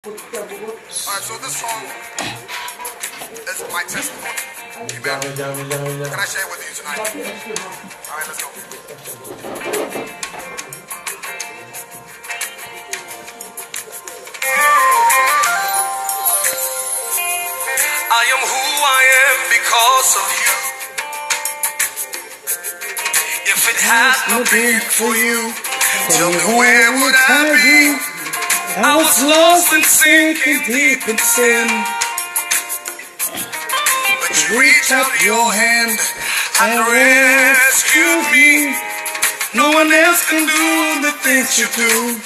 Alright, so this song is my testimony. Amen. Can I share it with you tonight? Alright, let's go. I am who I am because of you. If it had not been for you, tell me where would I be? I was lost and sinking deep in sin. But you reached out your hand and rescued me. No one else can do the things you do.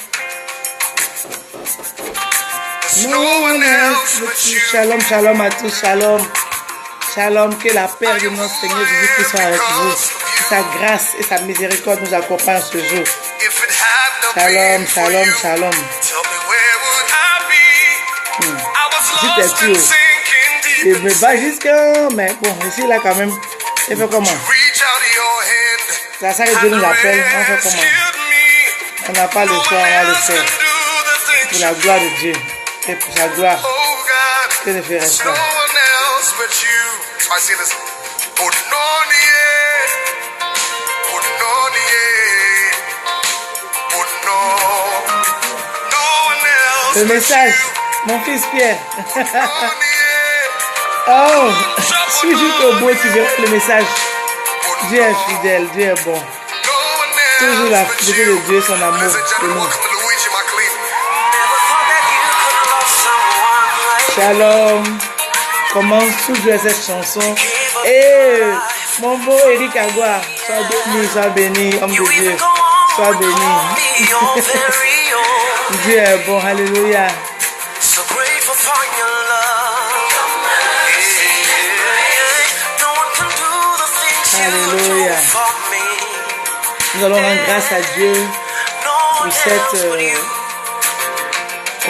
There's no one else but you. Shalom, shalom à tous, shalom. Shalom, que la paix de notre Seigneur Jésus-Christ soit avec vous. Que sa grâce et sa miséricorde nous accompagnent ce jour. Shalom, shalom, shalom. J'étais sûr. Il me bat jusqu'à... Mais bon, ici, là, quand même, il fait comment? C'est ça que Dieu nous appelle. On fait comment? On n'a pas le choix, on va le faire. Pour la gloire de Dieu. Et pour sa gloire. Que ne ferait-ce pas? Le message, mon fils Pierre. Oh, suis jusqu'au bout, tu verras le message. Dieu est fidèle, Dieu est bon. Toujours la fidélité de Dieu, son amour pour nous. Shalom. Comment sous-jouer cette chanson? Et mon beau Eric Agua, sois béni, homme de Dieu. Sois béni. Dieu est bon, alléluia. Alléluia. Nous allons rendre grâce à Dieu pour cette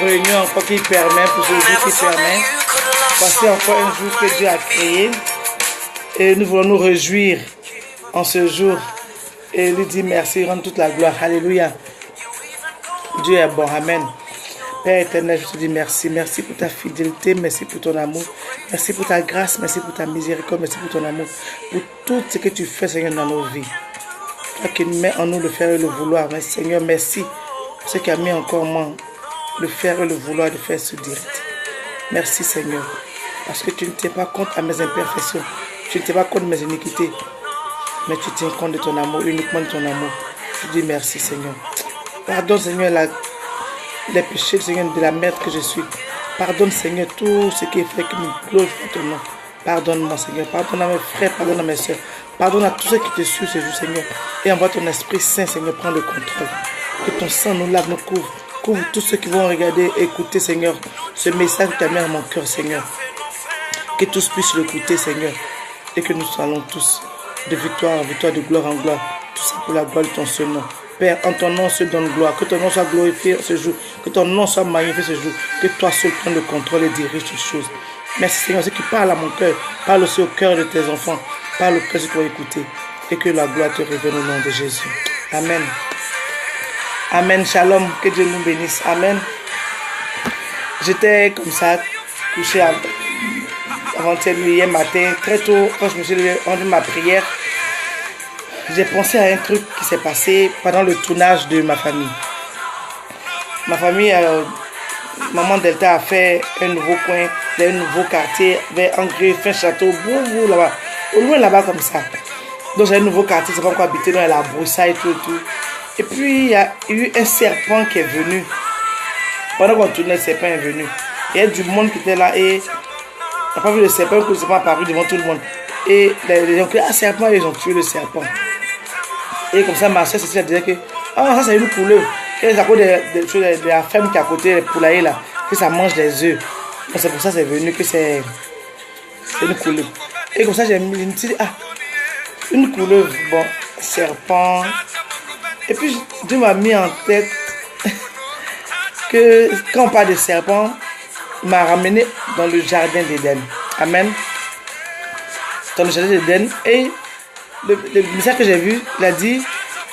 réunion encore qui permet, pour ce jour qui permet. Passer encore un jour que Dieu a créé. Et nous voulons nous réjouir en ce jour et lui dire merci, rendre toute la gloire. Alléluia. Dieu est bon, amen. Père éternel, je te dis merci. Merci pour ta fidélité, merci pour ton amour. Merci pour ta grâce, merci pour ta miséricorde, merci pour ton amour. Pour tout ce que tu fais, Seigneur, dans nos vies. Toi qui mets en nous le faire et le vouloir. Mais Seigneur, merci pour ce qui a mis encore en moi le faire et le vouloir de faire ce direct. Merci Seigneur. Parce que tu ne tiens pas compte à mes imperfections. Tu ne tiens pas compte de mes iniquités. Mais tu tiens compte de ton amour, uniquement de ton amour. Je dis merci Seigneur. Pardonne Seigneur les péchés Seigneur de la merde que je suis. Pardonne Seigneur tout ce qui est fait que nous glorifions ton nom. Pardonne-moi Seigneur. Pardonne à mes frères, pardonne à mes soeurs. Pardonne à tous ceux qui te suivent ce jour Seigneur. Et envoie ton Esprit Saint Seigneur, prends le contrôle. Que ton sang nous lave, nous couvre. Couvre tous ceux qui vont regarder, écouter Seigneur ce message que tu as mis dans mon cœur Seigneur. Que tous puissent l'écouter Seigneur. Et que nous allons tous de victoire en victoire, de gloire en gloire. Tout ça pour la gloire de ton seul nom. Père, en ton nom se donne gloire. Que ton nom soit glorifié ce jour. Que ton nom soit magnifié ce jour. Que toi seul prenne le contrôle et dirige toutes choses. Merci Seigneur, ceux qui parlent à mon cœur. Parle aussi au cœur de tes enfants. Parle au cœur de ceux qui vont écouter. Et que la gloire te révèle au nom de Jésus. Amen. Amen. Shalom. Que Dieu nous bénisse. Amen. J'étais comme ça, couché avant-hier hier matin, très tôt, quand je me suis levé, rendu ma prière. J'ai pensé à un truc qui s'est passé pendant le tournage de ma famille. Ma famille, Maman Delta a fait un nouveau coin, un nouveau quartier, vers Angers, fin château, boum, là-bas. Au loin là-bas comme ça. Donc j'ai un nouveau quartier, c'est pas encore habité dans la broussaille et tout. Et puis il y a eu un serpent qui est venu. Pendant qu'on tournait, le serpent est venu. Il y a du monde qui était là et on n'a pas vu le serpent, que le serpent est apparu devant tout le monde. Et les gens criaient, ah serpent, ils ont tué le serpent. Et comme ça, ma soeur Cécile disait que ah, ça c'est une couleuvre. Et les accords de la ferme qui est à côté, les poulaillers là, que ça mange des œufs. Donc c'est pour ça que c'est venu que c'est une couleuvre. Et comme ça, j'ai dit, ah, une couleuvre, bon, serpent. Et puis, Dieu m'a mis en tête que quand on parle de serpent, il m'a ramené dans le jardin d'Éden. Amen. Dans le jardin d'Éden. Et le message que j'ai vu, il a dit,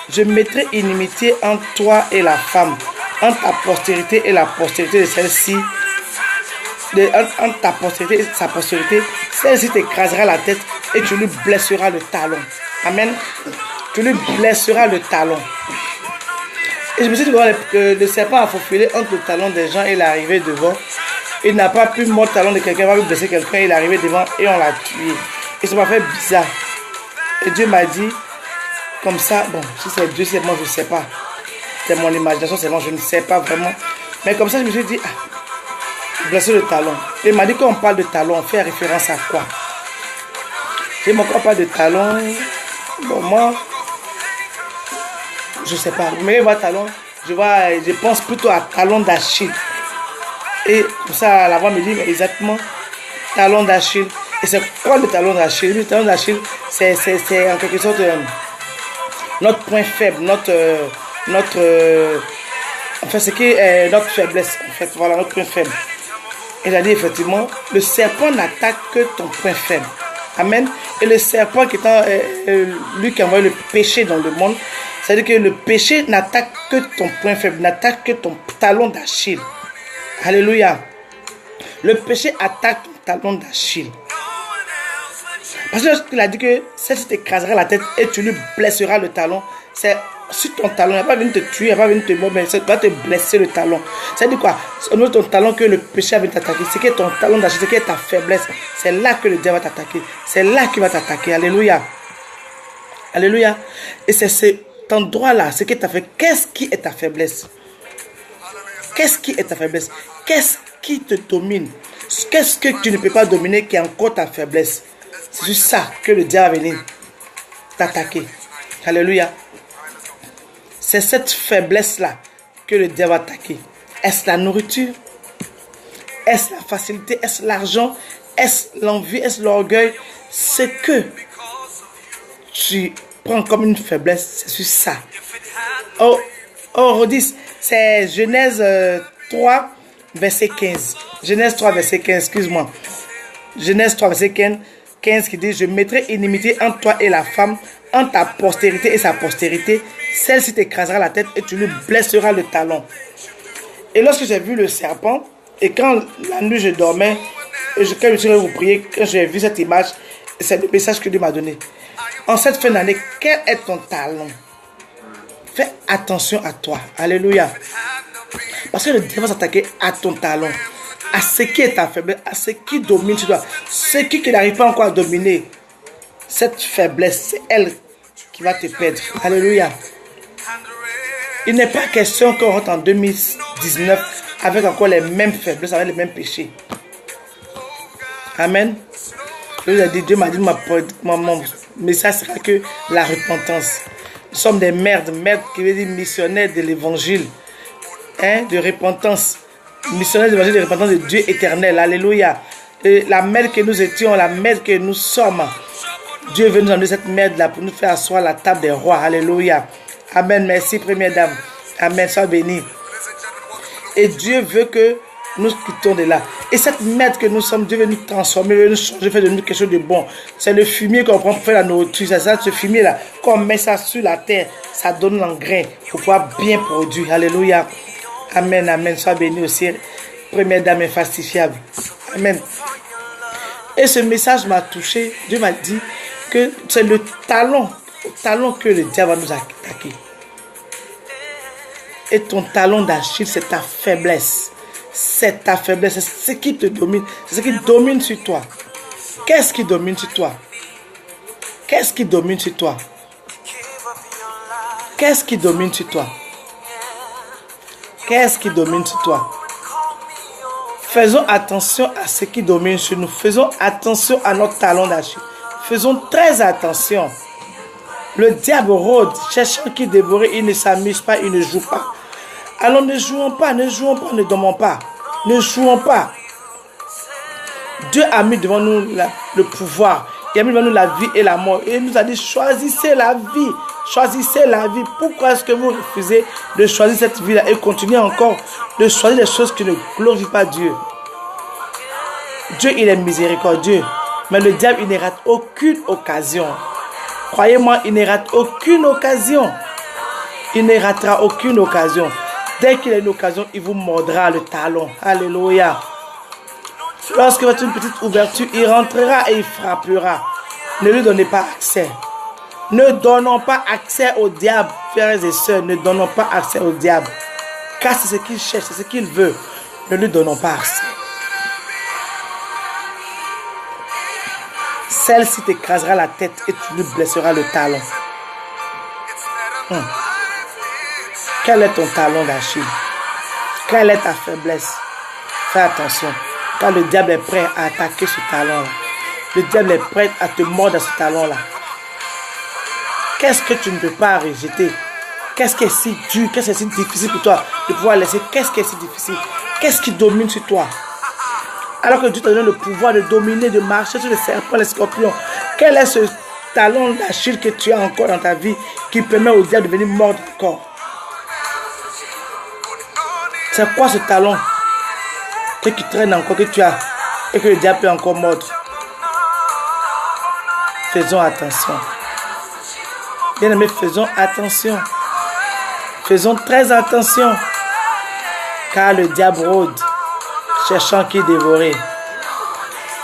je mettrai inimitié entre toi et la femme, entre ta postérité et la postérité de celle-ci, entre ta postérité et sa postérité, celle-ci t'écrasera la tête et tu lui blesseras le talon. Amen. Tu lui blesseras le talon. Et je me suis dit que le serpent a faufilé entre le talon des gens et il est arrivé devant. Il n'a pas pu mordre le talon de quelqu'un, il n'a pas pu blesser quelqu'un, il est arrivé devant et on l'a tué. Et ça m'a fait bizarre. Et Dieu m'a dit, comme ça, bon, si c'est Dieu, c'est moi, je ne sais pas. C'est mon imagination, c'est moi, je ne sais pas vraiment. Mais comme ça, je me suis dit, blesser le talon. Et il m'a dit, quand on parle de talon, on fait référence à quoi? Et moi, quand on parle de talon, bon, moi, je ne sais pas. Mais je vois talon, je pense plutôt à talon d'Achille. Et comme ça, la voix me dit, mais exactement, talon d'Achille. Et c'est quoi le talon d'Achille? Le talon d'Achille, c'est en quelque sorte notre point faible, enfin, ce qui est notre faiblesse, en fait, voilà, notre point faible. Et il a dit, effectivement, le serpent n'attaque que ton point faible. Amen. Et le serpent qui est lui qui a envoyé le péché dans le monde, c'est-à-dire que le péché n'attaque que ton point faible, n'attaque que ton talon d'Achille. Alléluia. Le péché attaque ton talon d'Achille. Parce qu'il a dit que celle-ci t'écrasera la tête et tu lui blesseras le talon. C'est sur ton talon, il n'a pas venu te tuer, il n'a pas venu te mordre, mais il va te blesser le talon. C'est-à-dire quoi? C'est au niveau de ton talon que le péché va t'attaquer. C'est que ton talon d'Achille, c'est que ta faiblesse. C'est là que le diable va t'attaquer. C'est là qu'il va t'attaquer. Alléluia. Alléluia. Et c'est cet endroit-là, ce que tu as fait. Qu'est-ce qui est ta faiblesse? Qu'est-ce qui est ta faiblesse? Qu'est-ce qui te domine? Qu'est-ce que tu ne peux pas dominer qui est encore ta faiblesse? C'est juste ça que le diable va venir t'attaquer. Alléluia. C'est cette faiblesse-là que le diable va attaquer. Est-ce la nourriture? Est-ce la facilité? Est-ce l'argent? Est-ce l'envie? Est-ce l'orgueil? Ce que tu prends comme une faiblesse, c'est sur ça. Oh, Rodis, c'est Genèse 3, verset 15. Genèse 3, verset 15, excuse-moi. Genèse 3, verset 15 qui dit, je mettrai inimitié entre toi et la femme, entre ta postérité et sa postérité. Celle-ci t'écrasera la tête et tu lui blesseras le talon. Et lorsque j'ai vu le serpent, et quand la nuit je dormais, quand je suis vous prier, quand j'ai vu cette image, c'est le message que Dieu m'a donné. En cette fin d'année, quel est ton talon? Fais attention à toi. Alléluia. Parce que le diable va s'attaquer à ton talon, à ce qui est ta faiblesse, à ce qui domine sur toi, ce qui n'arrive pas encore à dominer. Cette faiblesse, c'est elle qui va te perdre. Alléluia. Il n'est pas question qu'on rentre en 2019 avec encore les mêmes faiblesses, avec les mêmes péchés. Amen. Dieu m'a dit, mon message sera que la repentance. Nous sommes des mères qui veut dire missionnaires de l'évangile, de repentance. Missionnaires de l'évangile de repentance de Dieu éternel. Alléluia. Et la mère que nous étions, la mère que nous sommes. Dieu veut nous emmener cette mère-là pour nous faire asseoir la table des rois. Alléluia. Amen. Merci, première dame. Amen. Sois béni. Et Dieu veut que nous quittons de là. Et cette merde que nous sommes, Dieu veut nous transformer, veut nous changer, faire de nous quelque chose de bon. C'est le fumier qu'on prend pour faire la nourriture. C'est ça, ce fumier-là. Quand on met ça sur la terre, ça donne l'engrais pour pouvoir bien produire. Alléluia. Amen. Amen. Sois béni aussi. Première dame infastifiable. Amen. Et ce message m'a touché. Dieu m'a dit que c'est le talon que le diable va nous attaquer. Et ton talon d'Achille, c'est ta faiblesse. C'est ta faiblesse. C'est ce qui te domine. C'est ce qui domine sur toi. Qu'est-ce qui domine sur toi? Qu'est-ce qui domine sur toi? Qu'est-ce qui domine sur toi? Qu'est-ce qui domine sur toi? Faisons attention à ce qui domine sur nous. Faisons attention à notre talon d'Achille. Faisons très attention. Le diable rôde, cherchant qui dévorer, il ne s'amuse pas, il ne joue pas. Alors ne jouons pas, ne dormons pas. Ne jouons pas. Dieu a mis devant nous le pouvoir. Il a mis devant nous la vie et la mort. Et il nous a dit, choisissez la vie. Choisissez la vie. Pourquoi est-ce que vous refusez de choisir cette vie-là et continuez encore de choisir des choses qui ne glorifient pas Dieu? Dieu, il est miséricordieux. Mais le diable, il ne rate aucune occasion. Croyez-moi, il ne rate aucune occasion. Il ne ratera aucune occasion. Dès qu'il a une occasion, il vous mordra le talon. Alléluia. Lorsque vous avez une petite ouverture, il rentrera et il frappera. Ne lui donnez pas accès. Ne donnons pas accès au diable, frères et sœurs. Ne donnons pas accès au diable. Car c'est ce qu'il cherche, c'est ce qu'il veut. Ne lui donnons pas accès. Celle-ci t'écrasera la tête et tu lui blesseras le talon. Quel est ton talon d'Achille? Quelle est ta faiblesse? Fais attention. Car le diable est prêt à attaquer ce talon-là. Le diable est prêt à te mordre à ce talon-là. Qu'est-ce que tu ne peux pas rejeter? Qu'est-ce qui est si dur? Qu'est-ce qui est si difficile pour toi de pouvoir laisser? Qu'est-ce qui est si difficile? Qu'est-ce qui domine sur toi? Alors que Dieu te donne le pouvoir de dominer, de marcher sur les serpents, les scorpions. Quel est ce talon d'Achille que tu as encore dans ta vie qui permet au diable de venir mordre encore? C'est quoi ce talon que tu traînes encore, que tu as et que le diable peut encore mordre? Faisons attention. Bien-aimés, faisons attention. Faisons très attention. Car le diable rôde, cherchant qui dévorer.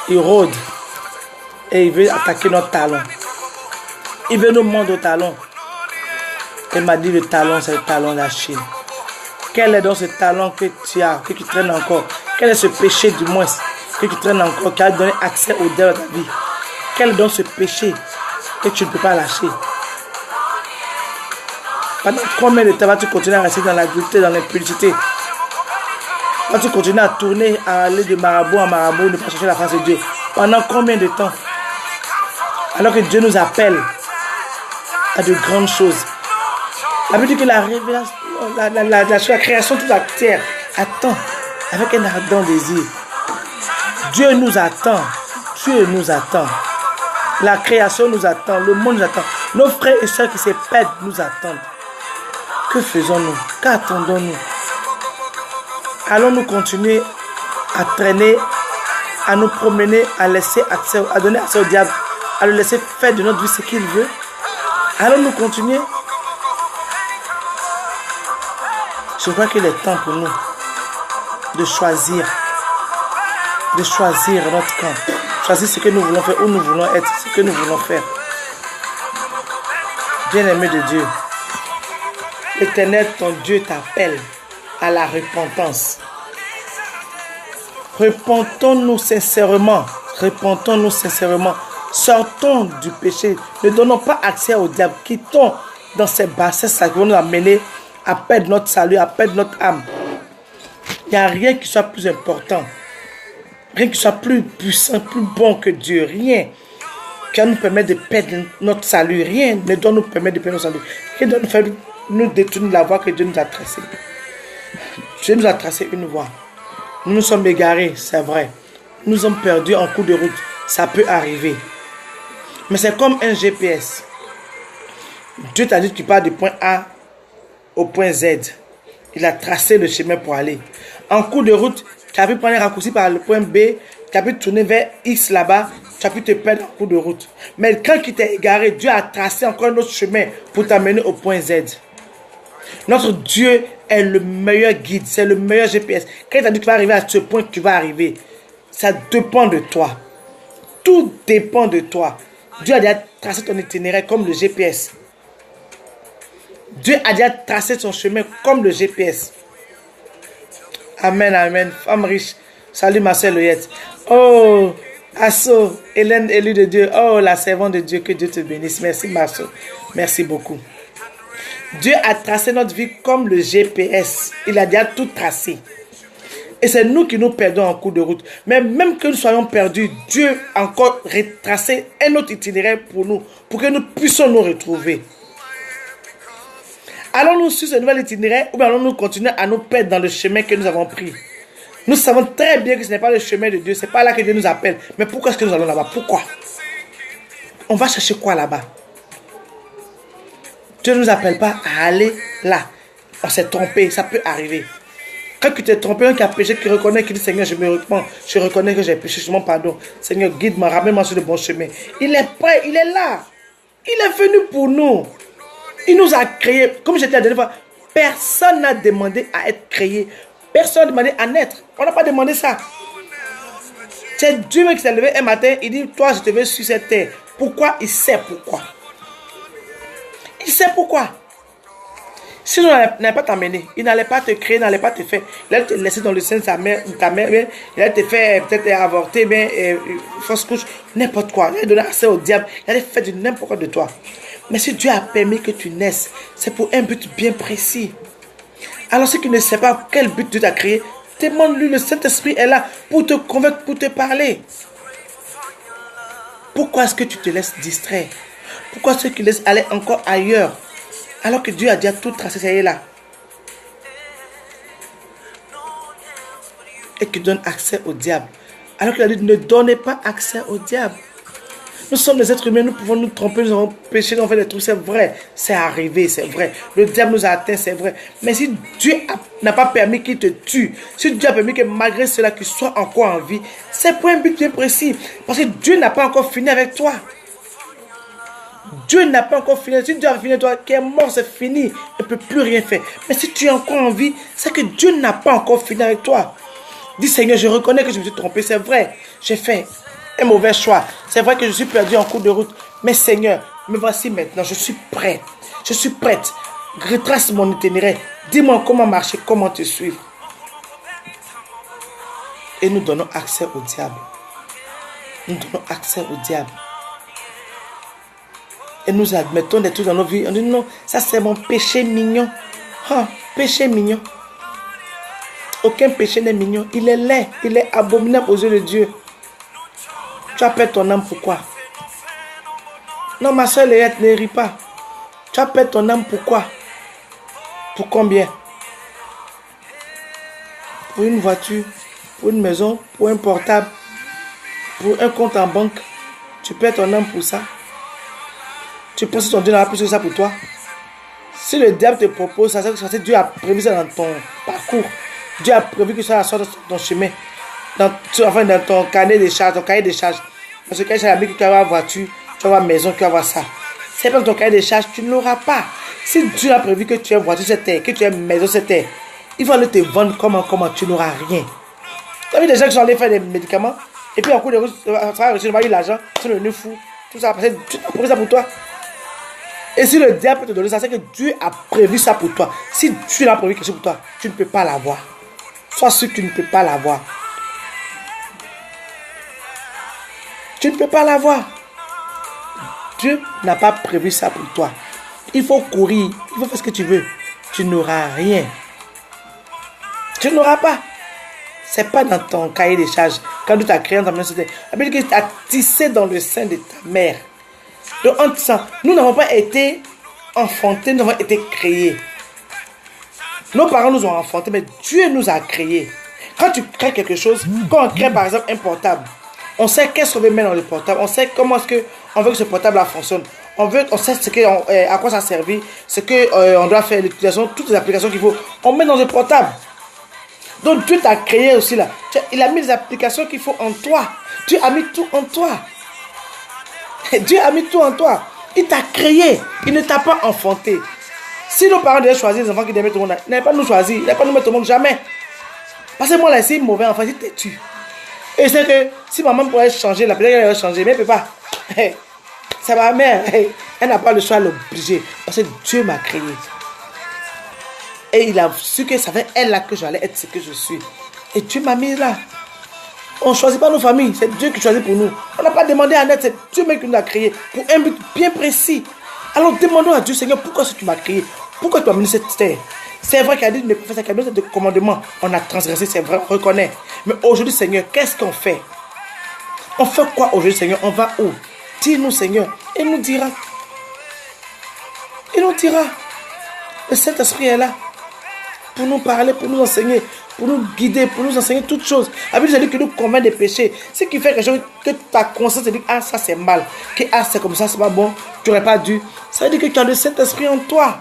Il rôde et il veut attaquer notre talon. Il veut nous mordre au talon. Il m'a dit le talon, c'est le talon d'Achille. Quel est donc ce talon que tu as, que tu traînes encore? Quel est ce péché du moins que tu traînes encore, qui a donné accès au diable à ta vie? Quel est donc ce péché que tu ne peux pas lâcher? Pendant combien de temps vas-tu continuer à rester dans l'adultère, dans l'impudicité? Vas-tu continuer à tourner, à aller de marabout en marabout, ne pas chercher la face de Dieu? Pendant combien de temps? Alors que Dieu nous appelle à de grandes choses. La Bible dit que la révélation, la création de toute la terre attend avec un ardent désir. Dieu nous attend. Dieu nous attend. La création nous attend. Le monde nous attend. Nos frères et sœurs qui se perdent nous attendent. Que faisons-nous? Qu'attendons-nous? Allons-nous continuer à traîner, à nous promener, à laisser accès, à donner accès au diable, à le laisser faire de notre vie ce qu'il veut? Allons-nous continuer? Je crois qu'il est temps pour nous de choisir notre camp, choisir ce que nous voulons faire, où nous voulons être, ce que nous voulons faire. Bien-aimé de Dieu, l'Éternel, ton Dieu, t'appelle à la repentance. Repentons-nous sincèrement. Repentons-nous sincèrement. Sortons du péché. Ne donnons pas accès au diable. Quittons dans ces bassesses qui vont nous amener à perdre notre salut, à perdre notre âme. Il n'y a rien qui soit plus important. Rien qui soit plus puissant, plus bon que Dieu. Rien qui va nous permettre de perdre notre salut. Rien ne doit nous permettre de perdre notre salut. Rien ne doit nous faire nous détourner de la voie que Dieu nous a tracée. Dieu nous a tracé une voie. Nous nous sommes égarés, c'est vrai. Nous sommes perdus en cours de route. Ça peut arriver. Mais c'est comme un GPS. Dieu t'a dit que tu pars du point A au point Z. Il a tracé le chemin pour aller. En cours de route, tu as pu prendre un raccourci par le point B. Tu as pu tourner vers X là-bas. Tu as pu te perdre en cours de route. Mais quand tu t'es égaré, Dieu a tracé encore un autre chemin pour t'amener au point Z. Notre Dieu est le meilleur guide, c'est le meilleur GPS. Quand il t'a dit que tu vas arriver à ce point que tu vas arriver, ça dépend de toi. Tout dépend de toi. Dieu a déjà tracé ton itinéraire comme le GPS. Dieu a déjà tracé son chemin comme le GPS. Amen, amen. Femme riche. Salut ma soeur Loyette. Oh, Asso, Hélène, élue de Dieu. Oh, la servante de Dieu, que Dieu te bénisse. Merci ma soeur. Merci beaucoup. Dieu a tracé notre vie comme le GPS. Il a déjà tout tracé. Et c'est nous qui nous perdons en cours de route. Mais même que nous soyons perdus, Dieu a encore retracé un autre itinéraire pour nous, pour que nous puissions nous retrouver. Allons-nous sur ce nouvel itinéraire ou bien allons-nous continuer à nous perdre dans le chemin que nous avons pris? Nous savons très bien que ce n'est pas le chemin de Dieu. Ce n'est pas là que Dieu nous appelle. Mais pourquoi est-ce que nous allons là-bas? Pourquoi? On va chercher quoi là-bas? Dieu ne nous appelle pas à aller là. On s'est trompé, ça peut arriver. Quand tu t'es trompé, un qui a péché, qui reconnaît, qui dit Seigneur, je me repens, je reconnais que j'ai péché, je m'en pardonne. Seigneur, guide-moi, ramène-moi sur le bon chemin. Il est prêt, il est là. Il est venu pour nous. Il nous a créés. Comme je t'ai dit la dernière fois, personne n'a demandé à être créé. Personne n'a demandé à naître. On n'a pas demandé ça. C'est Dieu qui s'est levé un matin, il dit, toi, je te veux sur cette terre. Pourquoi? Il sait pourquoi. Il sait pourquoi. Sinon, il n'allait pas t'amener. Il n'allait pas te créer, il n'allait pas te faire. Il allait te laisser dans le sein de ta mère, il allait te faire peut-être avorter, fausse couche, n'importe quoi. Il allait donner accès au diable. Il allait faire du n'importe quoi de toi. Mais si Dieu a permis que tu naisses, c'est pour un but bien précis. Alors, si tu ne sais pas quel but Dieu t'a créé, demande-lui, le Saint-Esprit est là pour te convaincre, pour te parler. Pourquoi est-ce que tu te laisses distraire? Pourquoi est-ce que tu laisses aller encore ailleurs? Alors que Dieu a déjà tout tracé, ça y est là. Et qu'il donne accès au diable. Alors qu'il a dit, ne donnez pas accès au diable. Nous sommes des êtres humains, nous pouvons nous tromper, nous avons péché, nous avons fait des trucs, c'est vrai. C'est arrivé, c'est vrai. Le diable nous a atteints, c'est vrai. Mais si Dieu n'a pas permis qu'il te tue, si Dieu a permis que malgré cela, qu'il soit encore en vie, c'est pour un but bien précis. Parce que Dieu n'a pas encore fini avec toi. Dieu n'a pas encore fini. Si Dieu a fini avec toi, qui est mort, c'est fini. Il ne peut plus rien faire. Mais si tu es encore en vie, c'est que Dieu n'a pas encore fini avec toi. Dis Seigneur, je reconnais que je me suis trompé, c'est vrai. J'ai fait un mauvais choix. C'est vrai que je suis perdu en cours de route. Mais Seigneur, me voici maintenant. Je suis prêt. Je suis prête. Retrace mon itinéraire. Dis-moi comment marcher, comment te suivre. Et nous donnons accès au diable. Nous donnons accès au diable. Et nous admettons des trucs dans nos vies. On dit non, ça c'est mon péché mignon. Péché mignon. Aucun péché n'est mignon. Il est laid. Il est abominable aux yeux de Dieu. Tu as perdu ton âme, pourquoi? Non, ma soeur Léette, ne ris pas. Tu as perdu ton âme, pourquoi? Pour combien? Pour une voiture, pour une maison, pour un portable, pour un compte en banque. Tu perds ton âme pour ça? Tu penses que ton Dieu n'aura plus que ça pour toi? Si le diable te propose ça, c'est parce que Dieu a prévu ça dans ton parcours. Dieu a prévu que ça sorte dans ton chemin. Dans ton carnet de charges, ton cahier de charges. Parce que quand j'ai dit que tu vas avoir voiture, tu vas avoir maison, tu vas avoir ça. C'est pas dans ton cahier de charges, tu ne l'auras pas. Si Dieu a prévu que tu aies voiture cette terre, que tu aies maison cette terre, il va aller te vendre comment tu n'auras rien. Tu as vu des gens qui sont allés faire des médicaments, et puis en cours de route, tu vas eu l'argent, tu le fou, tout ça, parce que tu as prévu ça pour toi. Et si le diable peut te donner ça, c'est que Dieu a prévu ça pour toi. Si Dieu a prévu quelque chose pour toi, tu ne peux pas l'avoir. Sois sûr que tu ne peux pas l'avoir. Tu ne peux pas l'avoir. Dieu n'a pas prévu ça pour toi. Il faut courir. Il faut faire ce que tu veux. Tu n'auras rien. Tu n'auras pas. Ce n'est pas dans ton cahier de charges. Quand Dieu t'a créé dans ta maison, la Bible dit qu'il t'a tissé dans le sein de ta mère. Donc, en disant, nous n'avons pas été enfantés, nous avons été créés. Nos parents nous ont enfantés, mais Dieu nous a créés. Quand tu crées quelque chose, quand on crée par exemple un portable, on sait qu'est-ce qu'on veut mettre dans le portable, on sait comment est-ce qu'on veut que ce portable fonctionne, on sait à quoi ça sert, ce qu'on doit faire, l'utilisation, toutes les applications qu'il faut, on met dans le portable. Donc Dieu t'a créé aussi là. Il a mis les applications qu'il faut en toi. Dieu a mis tout en toi. Dieu a mis tout en toi. Il t'a créé. Il ne t'a pas enfanté. Si nos parents devaient choisir les enfants qui devaient mettre au monde, ils n'avaient pas nous choisir. Ils n'avaient pas nous mettre au monde jamais. Parce que moi là, c'est mauvais enfant, il te tue. Et c'est que si maman pourrait changer, la peut-être qu'elle va changer, mais elle ne peut pas. C'est ma mère. Elle n'a pas le choix, elle est obligée. Parce que Dieu m'a créé. Et il a su que ça fait elle là que j'allais être ce que je suis. Et Dieu m'a mis là. On ne choisit pas nos familles, c'est Dieu qui choisit pour nous. On n'a pas demandé à naître, c'est Dieu même qui nous a créé pour un but bien précis. Alors demandons à Dieu, Seigneur, pourquoi est-ce que tu m'as créé? Pourquoi tu as mené cette terre? C'est vrai qu'il a dit de faire ça, qu'il a donné des commandements. On a transgressé, c'est vrai, on reconnaît. Mais aujourd'hui, Seigneur, qu'est-ce qu'on fait? On fait quoi aujourd'hui, Seigneur? On va où? Dis-nous, Seigneur. Et il nous dira. Il nous dira. Le Saint-Esprit est là pour nous parler, pour nous enseigner, pour nous guider, pour nous enseigner toutes choses. La Bible dit que nous convainc des péchés. Ce qui fait quelque chose que ta conscience te dit, ah ça c'est mal, que ah c'est comme ça, c'est pas bon, tu n'aurais pas dû. Ça veut dire que tu as le Saint-Esprit en toi.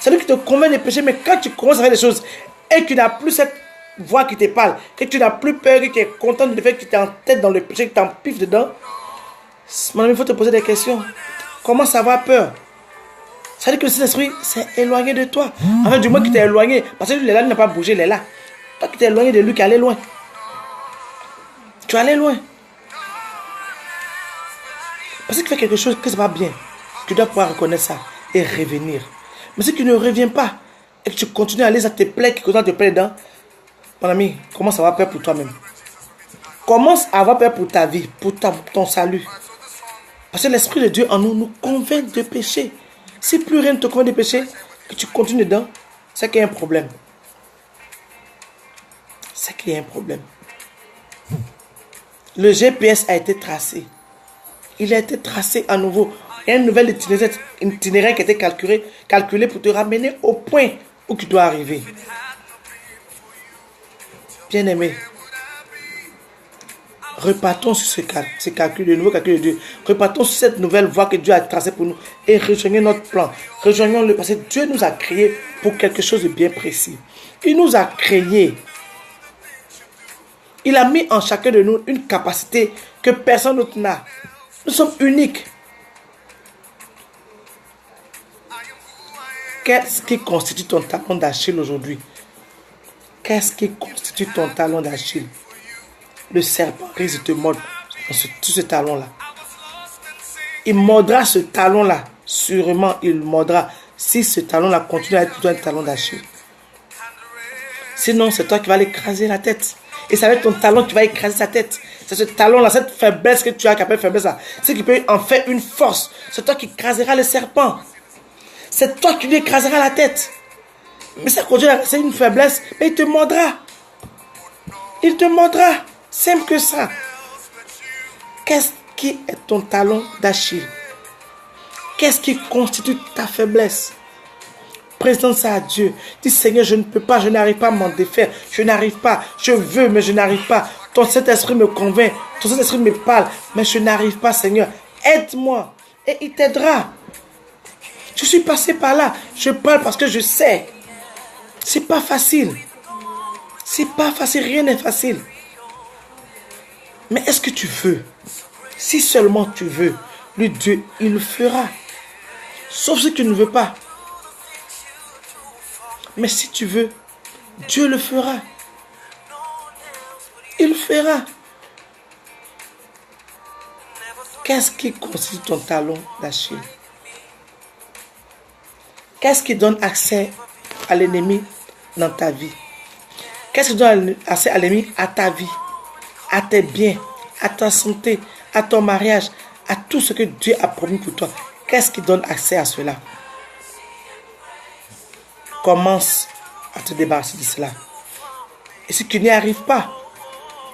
Ça veut dire que tu te convainc des péchés, mais quand tu commences à faire des choses et que tu n'as plus cette voix qui te parle, que tu n'as plus peur, que tu es content de faire que tu es en tête dans le péché, que tu t'empiffes dedans, mon ami, il faut te poser des questions. Comment ça va peur? Ça veut dire que le Saint-Esprit s'est éloigné de toi. En fait, du moins qu'il t'est éloigné. Parce que lui, il est là, il n'a pas bougé, il est là. Toi qui t'es éloigné de lui, qui allait loin. Tu tu es allé loin. Parce que tu fais quelque chose que ça va bien, tu dois pouvoir reconnaître ça et revenir. Mais si tu ne reviens pas et que tu continues à aller, ça te plaît, qui continue à te plaire dedans, mon ami, commence à avoir peur pour toi-même. Commence à avoir peur pour ta vie, pour ton salut. Parce que l'Esprit de Dieu en nous, nous convainc de péché. Si plus rien ne te convainc de péché, que tu continues dedans, c'est qu'il y a un problème. C'est qu'il y a un problème. Le GPS a été tracé. Il a été tracé à nouveau. Il y a un nouvel itinéraire qui a été calculé pour te ramener au point où tu dois arriver. Bien-aimé, repartons sur ce calcul, le nouveau calcul de Dieu. Repartons sur cette nouvelle voie que Dieu a tracée pour nous et rejoignons notre plan. Rejoignons-le parce que Dieu nous a créés pour quelque chose de bien précis. Il nous a créés. Il a mis en chacun de nous une capacité que personne d'autre n'a. Nous sommes uniques. Qu'est-ce qui constitue ton talon d'Achille aujourd'hui? Qu'est-ce qui constitue ton talon d'Achille? Le serpent risque de te mordre sur ce talon-là. Il mordra ce talon-là. Sûrement, il mordra si ce talon-là continue à être plutôt un talon d'Achille. Sinon, c'est toi qui vas l'écraser la tête. Et ça va être ton talon qui va écraser sa tête. C'est ce talon-là, cette faiblesse que tu as, qui appelle faiblesse-là. C'est qui peut en faire une force. C'est toi qui écraseras le serpent. C'est toi qui lui écraseras la tête. Mais ça continue, c'est une faiblesse. Mais il te mordra. Il te mordra. Simple que ça. Qu'est-ce qui est ton talon d'Achille? Qu'est-ce qui constitue ta faiblesse? Présente ça à Dieu. Dis Seigneur, je ne peux pas, je n'arrive pas à m'en défaire. Je n'arrive pas. Je veux, mais je n'arrive pas. Ton Saint-Esprit me convainc. Ton Saint-Esprit me parle. Mais je n'arrive pas, Seigneur. Aide-moi. Et il t'aidera. Je suis passé par là. Je parle parce que je sais. C'est pas facile. C'est pas facile. Rien n'est facile. Mais est-ce que tu veux? Si seulement tu veux, le Dieu, il le fera. Sauf si tu ne veux pas. Mais si tu veux, Dieu le fera. Il le fera. Qu'est-ce qui constitue ton talon d'Achille? Qu'est-ce qui donne accès à l'ennemi dans ta vie? Qu'est-ce qui donne accès à l'ennemi à ta vie, à tes biens, à ta santé, à ton mariage, à tout ce que Dieu a promis pour toi? Qu'est-ce qui donne accès à cela? Commence à te débarrasser de cela. Et si tu n'y arrives pas,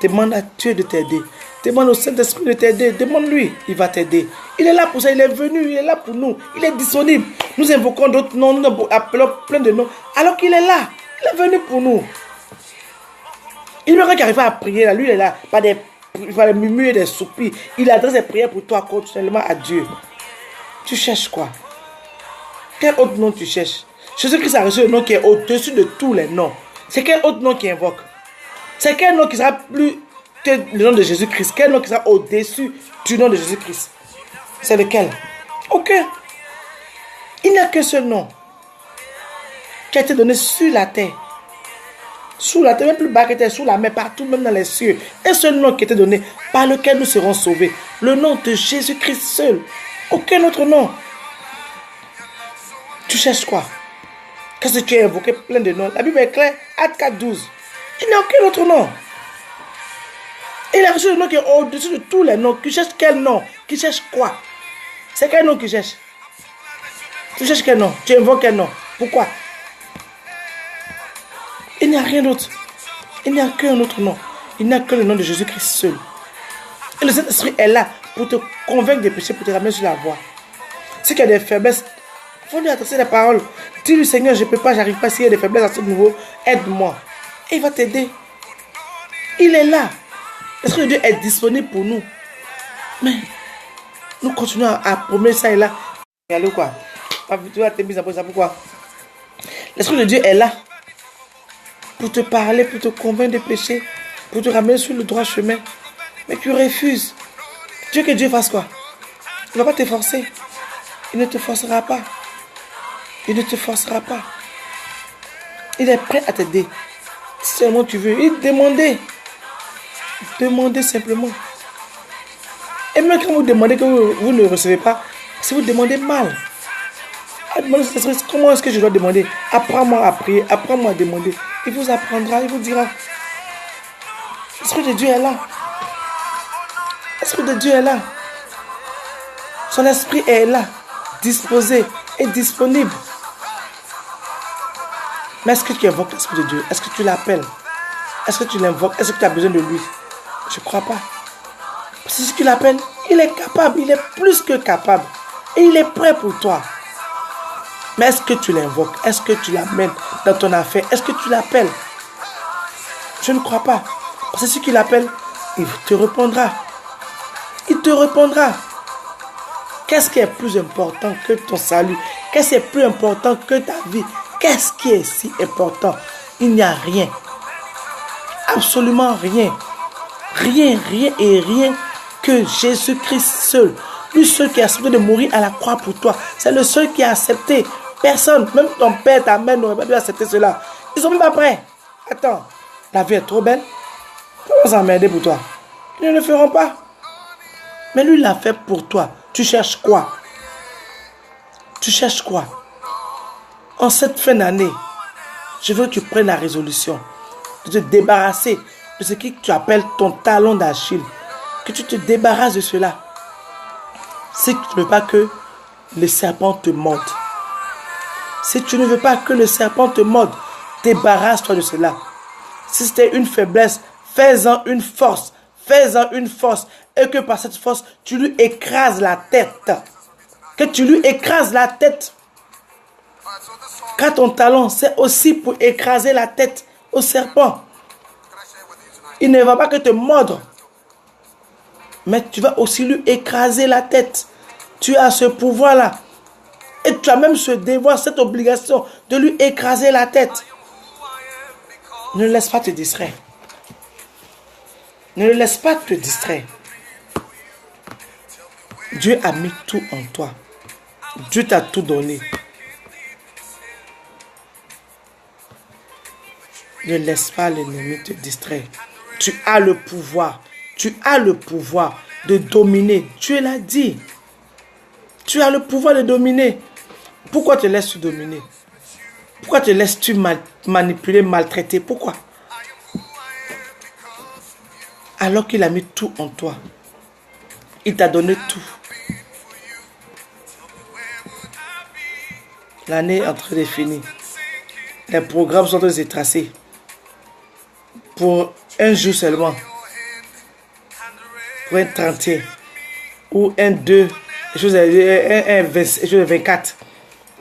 demande à Dieu de t'aider. Demande au Saint-Esprit de t'aider. Demande-lui, il va t'aider. Il est là pour ça, il est venu, il est là pour nous. Il est disponible. Nous invoquons d'autres noms, nous appelons plein de noms. Alors qu'il est là, il est venu pour nous. Il ne peut pas arriver à prier là. Lui, il est là, pas des murmures et des soupirs. Il adresse des prières pour toi continuellement à Dieu. Tu cherches quoi? Quel autre nom tu cherches? Jésus-Christ a reçu le nom qui est au-dessus de tous les noms. C'est quel autre nom qui invoque? C'est quel nom qui sera plus que le nom de Jésus-Christ? Quel nom qui sera au-dessus du nom de Jésus-Christ? C'est lequel? Aucun. Il n'y a qu'un seul nom qui a été donné sur la terre. Sous la terre, même plus bas que terre, sous la mer, partout, même dans les cieux. Un seul nom qui a été donné par lequel nous serons sauvés. Le nom de Jésus-Christ seul. Aucun autre nom. Tu cherches quoi? Qu'est-ce que tu as invoqué? Plein de noms. La Bible est claire. Acte 4, 12. Il n'y a aucun autre nom. Il a reçu le nom qui est au-dessus de tous les noms. Tu cherches quel nom? Tu cherches quoi? C'est quel nom que tu cherches? Tu cherches quel nom? Tu invoques quel nom? Pourquoi? Il n'y a rien d'autre. Il n'y a qu'un autre nom. Il n'y a que le nom de Jésus-Christ seul. Et le Saint-Esprit est là pour te convaincre des péchés, pour te ramener sur la voie. Si tu as des faiblesses, il faut lui adresser la parole. Dis-lui, Seigneur, je ne peux pas, j'arrive pas. S'il y a des faiblesses à ce niveau, aide-moi. Et il va t'aider. Il est là. L'Esprit de Dieu est disponible pour nous. Mais nous continuons à promener ça et là. Et allez quoi? Tu vas te mettre à pourquoi? L'Esprit de Dieu est là pour te parler, pour te convaincre de péché, pour te ramener sur le droit chemin. Mais tu refuses. Tu veux que Dieu fasse quoi? Il ne va pas te forcer. Il ne te forcera pas. Il ne te forcera pas. Il est prêt à t'aider. Si seulement tu veux, il te demandait. Demandez simplement. Et même quand vous demandez que vous ne recevez pas, si vous demandez mal, comment est-ce que je dois demander? Apprends-moi à prier, apprends-moi à demander. Il vous apprendra, il vous dira. L'Esprit de Dieu est là. L'Esprit de Dieu est là. Son esprit est là, disposé et disponible. Mais est-ce que tu invoques l'Esprit de Dieu? Est-ce que tu l'appelles? Est-ce que tu l'invoques? Est-ce que tu as besoin de lui? Je ne crois pas. Parce que si tu l'appelles, il est capable, il est plus que capable. Et il est prêt pour toi. Mais est-ce que tu l'invoques? Est-ce que tu l'amènes dans ton affaire? Est-ce que tu l'appelles? Je ne crois pas. Parce que si tu l'appelles, il te répondra. Il te répondra. Qu'est-ce qui est plus important que ton salut? Qu'est-ce qui est plus important que ta vie? Qu'est-ce qui est si important? Il n'y a rien. Absolument rien. Rien, rien et rien que Jésus-Christ seul. Lui seul qui a accepté de mourir à la croix pour toi. C'est le seul qui a accepté. Personne, même ton père, ta mère n'aurait pas dû accepter cela. Ils sont même pas prêts. Attends, la vie est trop belle. Comment s'emmerder pour toi? Ils ne le feront pas. Mais lui l'a fait pour toi. Tu cherches quoi? Tu cherches quoi? En cette fin d'année, je veux que tu prennes la résolution de te débarrasser de ce que tu appelles ton talon d'Achille. Que tu te débarrasses de cela. Si tu ne veux pas que le serpent te morde. Si tu ne veux pas que le serpent te morde, débarrasse-toi de cela. Si c'était une faiblesse, fais-en une force. Fais-en une force. Et que par cette force, tu lui écrases la tête. Que tu lui écrases la tête. Car ton talon, c'est aussi pour écraser la tête au serpent. Il ne va pas que te mordre. Mais tu vas aussi lui écraser la tête. Tu as ce pouvoir-là. Et tu as même ce devoir, cette obligation de lui écraser la tête. Ne laisse pas te distraire. Ne le laisse pas te distraire. Dieu a mis tout en toi. Dieu t'a tout donné. Ne laisse pas l'ennemi te distraire. Tu as le pouvoir. Tu as le pouvoir de dominer. Dieu l'a dit. Tu as le pouvoir de dominer. Pourquoi te laisses-tu dominer? Pourquoi te laisses-tu manipuler, maltraiter? Pourquoi? Alors qu'il a mis tout en toi. Il t'a donné tout. L'année est en train de finir. Les programmes sont en train de se tracer. Pour un jour seulement. Pour un 31. Ou un 2. Un 24.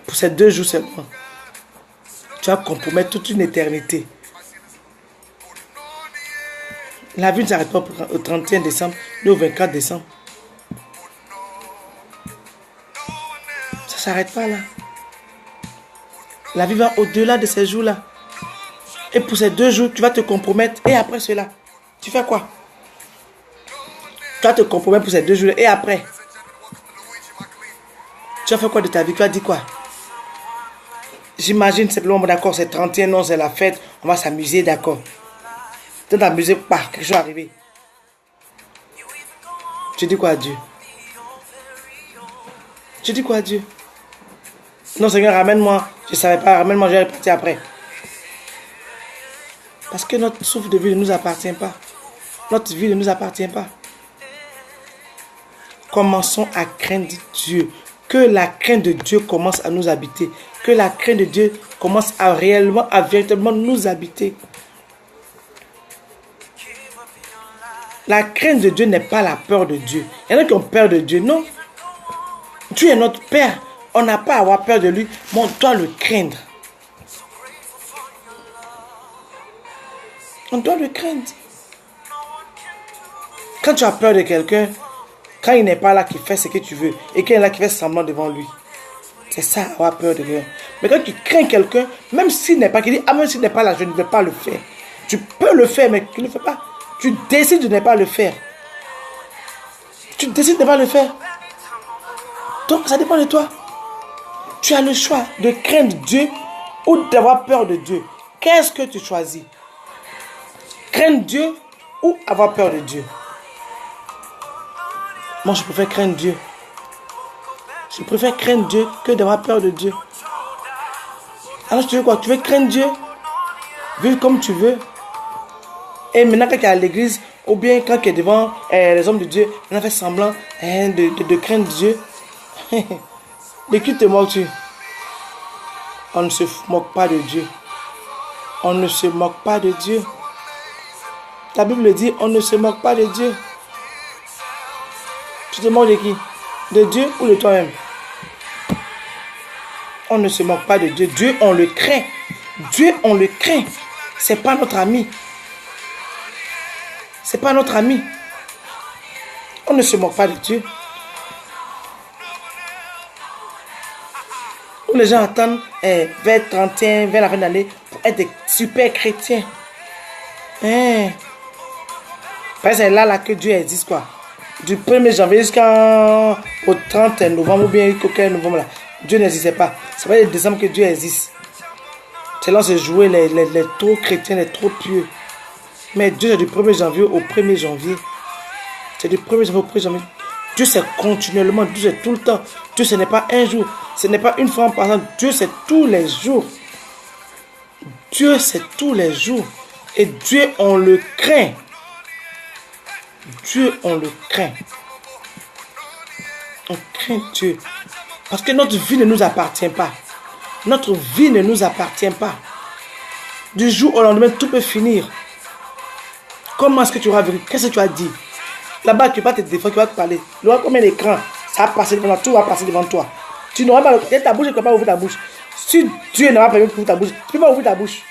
Pour ces 2 jours seulement. Tu vas compromettre toute une éternité. La vie ne s'arrête pas au 31 décembre, ni au 24 décembre. Ça ne s'arrête pas là. La vie va au-delà de ces jours-là. Et pour ces 2 jours, tu vas te compromettre. Et après cela, tu fais quoi? Tu vas te compromettre pour ces 2 jours. Et après, tu vas faire quoi de ta vie? Tu vas dire quoi? J'imagine simplement, d'accord, c'est 31, non, c'est la fête. On va s'amuser, d'accord. Tu vas t'amuser, quelque chose est arrivé. Tu dis quoi à Dieu? Tu dis quoi à Dieu? Non, Seigneur, ramène-moi. Je ne savais pas, ramène-moi, je vais repartir après. Parce que notre souffle de vie ne nous appartient pas. Notre vie ne nous appartient pas. Commençons à craindre Dieu. Que la crainte de Dieu commence à nous habiter. Que la crainte de Dieu commence à réellement, à véritablement nous habiter. La crainte de Dieu n'est pas la peur de Dieu. Il y en a qui ont peur de Dieu. Non. Dieu est notre Père. On n'a pas à avoir peur de lui, mais on doit le craindre. On doit le craindre. Quand tu as peur de quelqu'un, quand il n'est pas là qui fait ce que tu veux, et qu'il est là qui fait semblant devant lui, c'est ça, avoir peur de quelqu'un. Mais quand tu crains quelqu'un, même s'il n'est pas, qui dit, ah, même s'il n'est pas là, je ne vais pas le faire. Tu peux le faire, mais tu ne le fais pas. Tu décides de ne pas le faire. Tu décides de ne pas le faire. Donc, ça dépend de toi. Tu as le choix de craindre Dieu ou d'avoir peur de Dieu. Qu'est-ce que tu choisis? Craindre Dieu ou avoir peur de Dieu? Moi, je préfère craindre Dieu. Je préfère craindre Dieu que d'avoir peur de Dieu. Alors, tu veux quoi? Tu veux craindre Dieu? Vivre comme tu veux. Et maintenant, quand tu es à l'église, ou bien quand tu es devant les hommes de Dieu, on a fait semblant de craindre Dieu. De qui te moques-tu? On ne se moque pas de Dieu. On ne se moque pas de Dieu. La Bible dit, on ne se moque pas de Dieu. Tu te moques de qui? De Dieu ou de toi-même? On ne se moque pas de Dieu. Dieu, on le craint. Dieu, on le craint. C'est pas notre ami. C'est pas notre ami. On ne se moque pas de Dieu. Où les gens attendent vers 31, vers la fin de l'année pour être des super chrétiens. C'est là que Dieu existe, quoi. Du 1er janvier jusqu'au 30 novembre ou bien aucun novembre là. Dieu n'existait pas. C'est pas le décembre que Dieu existe. C'est là où se jouaient les trop chrétiens, les trop pieux. Mais Dieu, c'est du 1er janvier au 1er janvier. C'est du 1er janvier au 1er janvier. Dieu, c'est continuellement. Dieu, c'est tout le temps. Dieu, ce n'est pas un jour. Ce n'est pas une fois en passant. Dieu, c'est tous les jours. Dieu, c'est tous les jours. Et Dieu, on le craint. Dieu, on le craint. On craint Dieu. Parce que notre vie ne nous appartient pas. Notre vie ne nous appartient pas. Du jour au lendemain, tout peut finir. Comment est-ce que tu auras vécu? Qu'est-ce que tu as dit? Là-bas, tu ne vas pas te défendre, tu vas te parler. Il y aura combien d'écrans? Ça va passer devant toi, tout va passer devant toi. Tu n'auras pas ta bouche, tu ne peux pas ouvrir ta bouche. Si Dieu n'a pas permis d'ouvrir ta bouche, tu ne peux pas ouvrir ta bouche.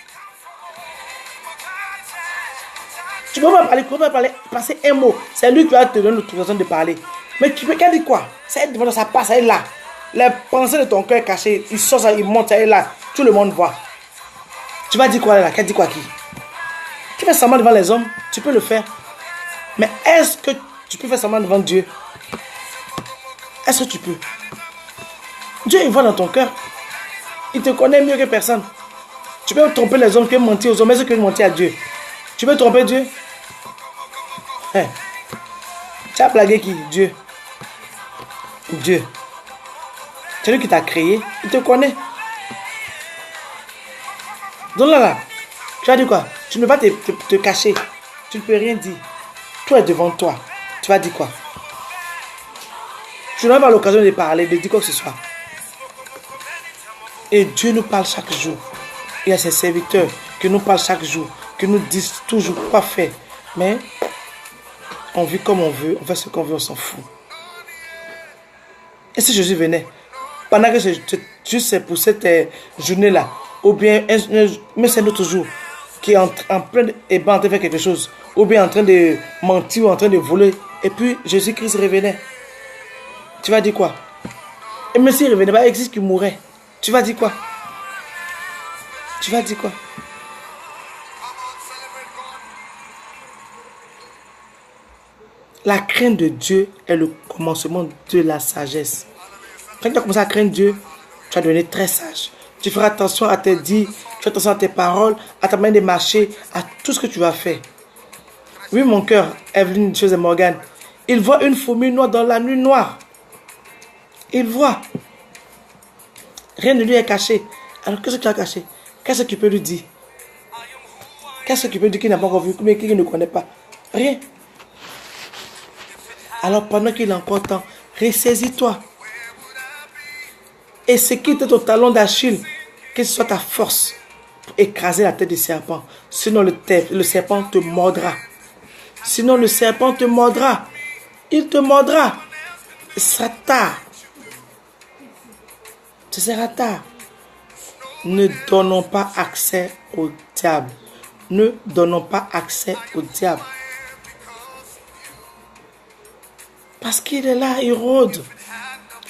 Tu ne peux pas parler, tu ne peux pas parler, passer un mot. C'est lui qui va te donner l'autorisation de parler. Mais tu peux qu'à dire quoi? Ça est devant toi, ça passe, ça est là. Les pensées de ton cœur cachées, il sort ça, il monte, ça est là. Tout le monde voit. Tu vas dire quoi là? Qu'elle dit quoi qui? Tu fais semblant devant les hommes, tu peux le faire. Mais est-ce que tu peux faire semblant devant Dieu? Est-ce que tu peux? Dieu, il voit dans ton cœur. Il te connaît mieux que personne. Tu peux tromper les hommes, tu peux mentir aux hommes, mais est-ce que tu peux mentir à Dieu? Tu peux tromper Dieu? Tu as blagué qui? Dieu. Dieu. C'est lui qui t'a créé. Il te connaît. Donc là, tu vas dire quoi? Tu ne vas pas te cacher. Tu ne peux rien dire. Tout est devant toi. Tu vas dire quoi? Tu n'auras pas l'occasion de parler, de dire quoi que ce soit. Et Dieu nous parle chaque jour. Il y a ses serviteurs qui nous parlent chaque jour, qui nous disent toujours quoi faire. Mais on vit comme on veut, on fait ce qu'on veut, on s'en fout. Et si Jésus venait, pendant que juste pour cette journée-là, ou bien, mais c'est notre jour, qui est en train de faire quelque chose, ou bien en train de mentir, ou en train de voler, et puis Jésus-Christ revenait, tu vas dire quoi? Et même s'il revenait, il existe qui mourrait. Tu vas dire quoi? Tu vas dire quoi? La crainte de Dieu est le commencement de la sagesse. Quand tu as commencé à craindre Dieu, tu vas devenir très sage. Tu feras attention à tes dits, tu feras attention à tes paroles, à ta manière de marcher, à tout ce que tu vas faire. Oui, mon cœur, Evelyne, chose et Morgan, il voit une fourmi noire dans la nuit noire. Il voit. Rien ne lui est caché. Alors, qu'est-ce que tu as caché? Qu'est-ce que tu peux lui dire? Qu'est-ce que tu peux dire qu'il n'a pas encore vu, mais qu'il ne connaît pas? Rien. Alors, pendant qu'il a encore temps, ressaisis-toi. Et ce qui est au talon d'Achille, que ce soit ta force pour écraser la tête du serpent. Sinon, le serpent te mordra. Sinon, le serpent te mordra. Il te mordra. Ce sera tard. Ce sera tard. Ne donnons pas accès au diable. Ne donnons pas accès au diable. Parce qu'il est là, il rôde.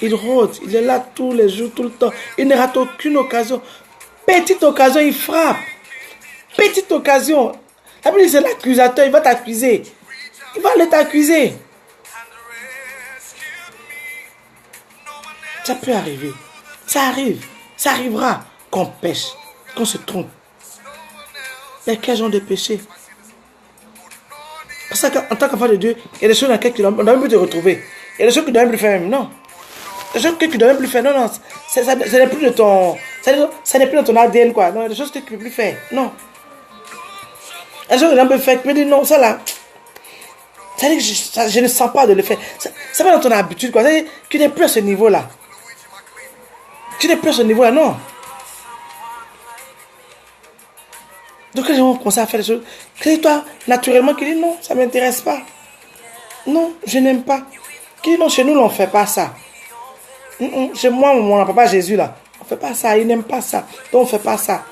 Il rôde, il est là tous les jours, tout le temps. Il ne rate aucune occasion. Petite occasion, il frappe. Petite occasion. Après, c'est l'accusateur, il va t'accuser. Il va aller t'accuser. Ça peut arriver. Ça arrive. Ça arrivera qu'on pêche, qu'on se trompe. Mais quel genre de péché? Parce qu'en tant qu'enfant de Dieu, il y a des choses dans lesquelles tu ne dois même plus te retrouver. Il y a des choses que tu ne dois même plus faire même. Non. Des choses que tu ne dois même plus faire. Non, non. Ça n'est plus de ton... Ça n'est plus dans ton ADN, quoi. Non, il y a des choses que tu ne peux plus faire. Non. Il y a des choses que tu ne peux plus faire. Tu peux dire non, ça là... Ça veut dire que je ne sens pas de le faire. Ça va dans ton habitude, quoi. Ça veut dire que tu n'es plus à ce niveau-là. Tu n'es plus à ce niveau-là, non. Donc quand les gens commencent à faire des choses, c'est toi, naturellement, qui dit non, ça ne m'intéresse pas. Non, je n'aime pas. Qui dit non, chez nous, on ne fait pas ça. Chez moi, mon papa Jésus, là, on ne fait pas ça, il n'aime pas ça. Donc on ne fait pas ça.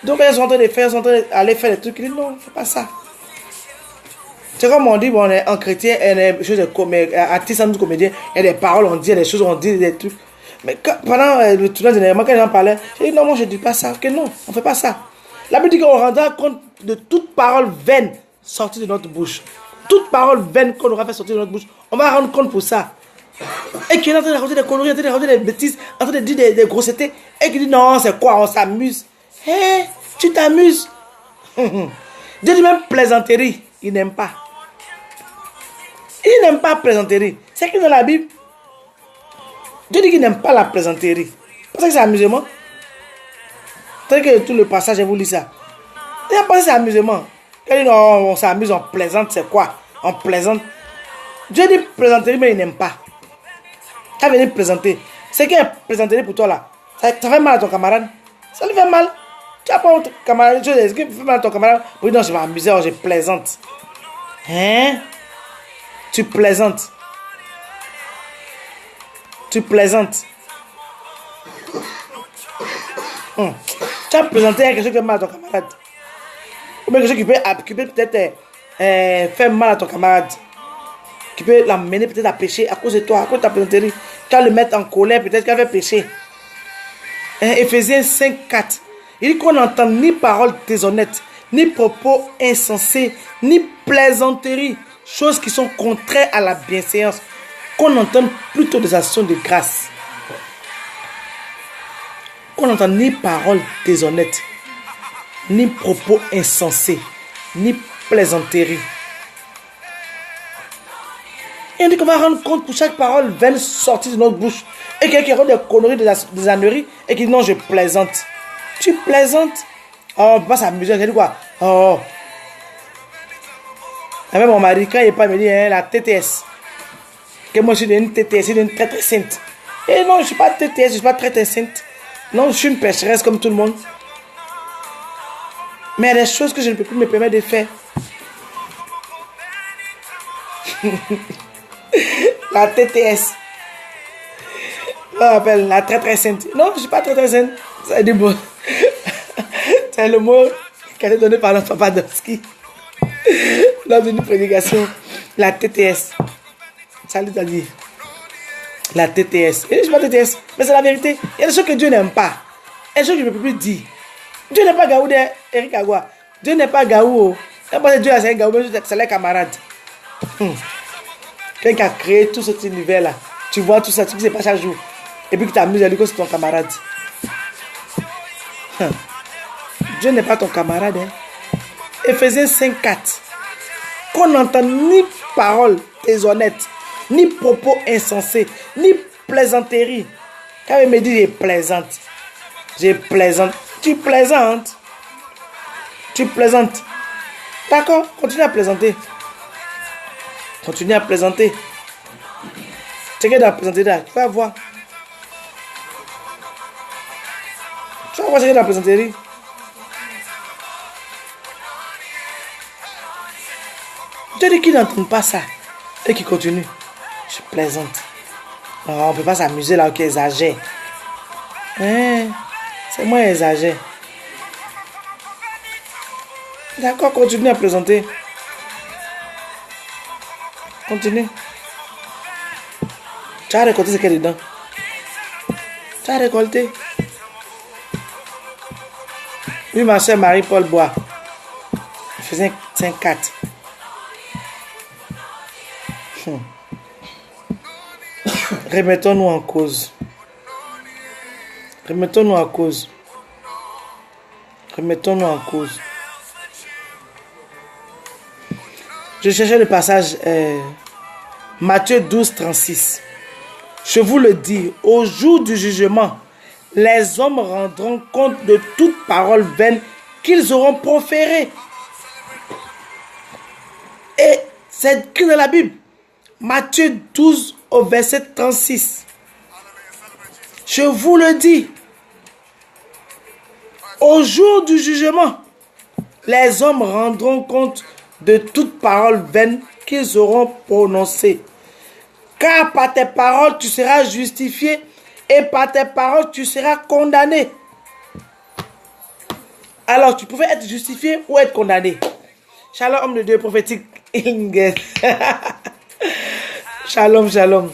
Donc ils sont en train de faire, ils sont en train d'aller faire des trucs, qui disent non, on ne fait pas ça. C'est comme on dit, bon, on est en chrétien, il y a des choses de artistes, nous comédiens, il y a des paroles, on dit, il y a des choses, on dit des trucs. Mais pendant le tournoi généralement, quand les gens parlaient, j'ai dit non, moi je ne dis pas ça, que non, on ne fait pas ça. La Bible dit qu'on rendra compte de toute parole vaine sortie de notre bouche. Toute parole vaine qu'on aura fait sortir de notre bouche, on va rendre compte pour ça. Et qui est en train de raconter des conneries, en train de raconter des bêtises, en train de dire des grossetés, et qui dit non, c'est quoi, on s'amuse. Hé, tu t'amuses. Dieu dit même plaisanterie, il n'aime pas. Il n'aime pas plaisanterie. C'est écrit dans la Bible. Dieu dit qu'il n'aime pas la plaisanterie. Parce que c'est amusement. Tant que tout le passage, je vous lis ça. Il n'y a pas c'est amusement. Quand il dit non, on s'amuse, on plaisante, c'est quoi? On plaisante. Dieu dit plaisanterie, mais il n'aime pas. Tu as venu plaisanter. C'est qu'il y a plaisanterie pour toi là. Ça fait mal à ton camarade. Ça lui fait mal. Tu as pas ton camarade. Est-ce que fait mal à ton camarade? Oui, non, je vais m'amuser, je plaisante. Hein? Tu plaisantes. Tu plaisantes. Tu as plaisanté à quelque chose qui fait mal à ton camarade. Ou bien quelque chose qui peut peut-être faire mal à ton camarade. Qui peut l'amener peut-être à pécher à cause de toi, à cause de ta plaisanterie. Tu vas le mettre en colère, peut-être qu'il va pécher. Éphésiens 5:4. Il dit qu'on n'entend ni paroles déshonnêtes, ni propos insensés, ni plaisanteries, choses qui sont contraires à la bienséance, qu'on entende plutôt des actions de grâce. Qu'on n'entend ni paroles déshonnêtes, ni propos insensés, ni plaisanteries. Et on dit qu'on va rendre compte pour chaque parole vaine sortie de notre bouche. Et quelqu'un qui raconte des conneries, des âneries, et qui dit non, je plaisante. Tu plaisantes? Oh, on peut pas s'amuser. Elle dit quoi? Oh. Et même mon mari, quand il parle, il me dit hein, la TTS. Que moi je suis une TTS, je suis une très très sainte. Et non, je ne suis pas TTS, je ne suis pas très très sainte. Non, je suis une pécheresse comme tout le monde. Mais il y a des choses que je ne peux plus me permettre de faire. La TTS. On appelle la très très sainte. Non, je ne suis pas très très sainte. C'est du mot. C'est le mot qui a été donné par notre papa Donsky dans une prédication. La TTS. Ça lui a dit. La TTS. Et je ne suis pas TTS. Mais c'est la vérité. Il y a des choses que Dieu n'aime pas. Il y a des choses que je ne peux plus dire. Dieu n'est pas Gaou d'Eric Agua. Dieu n'est pas Gaou. C'est pas Dieu c'est Gaou, c'est les camarades. Quelqu'un qui a créé tout cet univers-là. Tu vois tout ça, tu ne sais pas chaque jour. Et puis que tu t'amuses à lui que c'est ton camarade. Dieu n'est pas ton camarade. Hein. Éphésiens 5:4. Qu'on n'entend ni paroles déshonnêtes, ni propos insensés, ni plaisanteries. Quand il me dit je plaisante. Je plaisante. Tu plaisantes. Tu plaisantes. D'accord, continue à plaisanter. Continue à plaisanter. Tu es dans la plaisanterie là, tu vas voir. Tu vas voir ce qu'il y a dans la plaisanterie. Dieu dit qu'il n'entend pas ça. Et qu'il continue. Je plaisante. Non, on ne peut pas s'amuser là, qui exagère. Hein? C'est moi qui exagère. D'accord, continue à plaisanter. Continue. Tu as récolté ce qu'il y a dedans. Tu as récolté. Oui, ma soeur Marie-Paul boit. Elle faisait 5-4. Remettons-nous en cause. Remettons-nous en cause. Remettons-nous en cause. Je cherchais le passage Matthieu 12, 36. Je vous le dis, au jour du jugement, les hommes rendront compte de toute parole vaine qu'ils auront proférée. Et c'est écrit dans la Bible. Matthieu 12 au verset 36. Je vous le dis, au jour du jugement, les hommes rendront compte de toute parole vaine qu'ils auront prononcée. Car par tes paroles, tu seras justifié et par tes paroles, tu seras condamné. Alors, tu pouvais être justifié ou être condamné. Shalom, homme de Dieu prophétique. Shalom, shalom.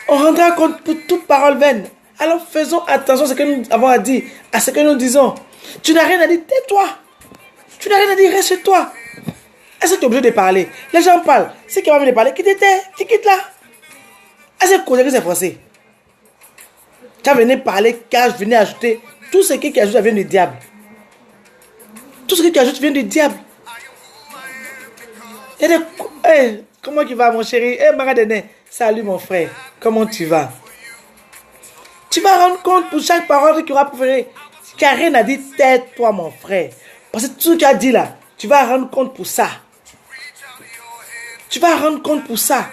On rendra compte pour toute parole vaine. Alors, faisons attention à ce que nous avons à dire, à ce que nous disons. Tu n'as rien à dire, tais-toi. Tu n'as rien à dire, reste chez toi. Est-ce que tu es obligé de parler? Les gens parlent. C'est qui va venir parler, qui t'était, qui quitte là. Est-ce que c'est forcé? Tu as venu parler car je venais ajouter. Tout ce qui ajoute vient du diable. Tout ce que tu ajoutes vient du diable. Il y a des... Hey, comment tu vas mon chéri? Hey, Maradene, salut mon frère. Comment tu vas? Tu vas rendre compte pour chaque parole que tu auras proférée. Si tu n'as rien à dire, tais-toi mon frère. Parce que tout ce que tu as dit là, tu vas rendre compte pour ça. Tu vas rendre compte pour ça.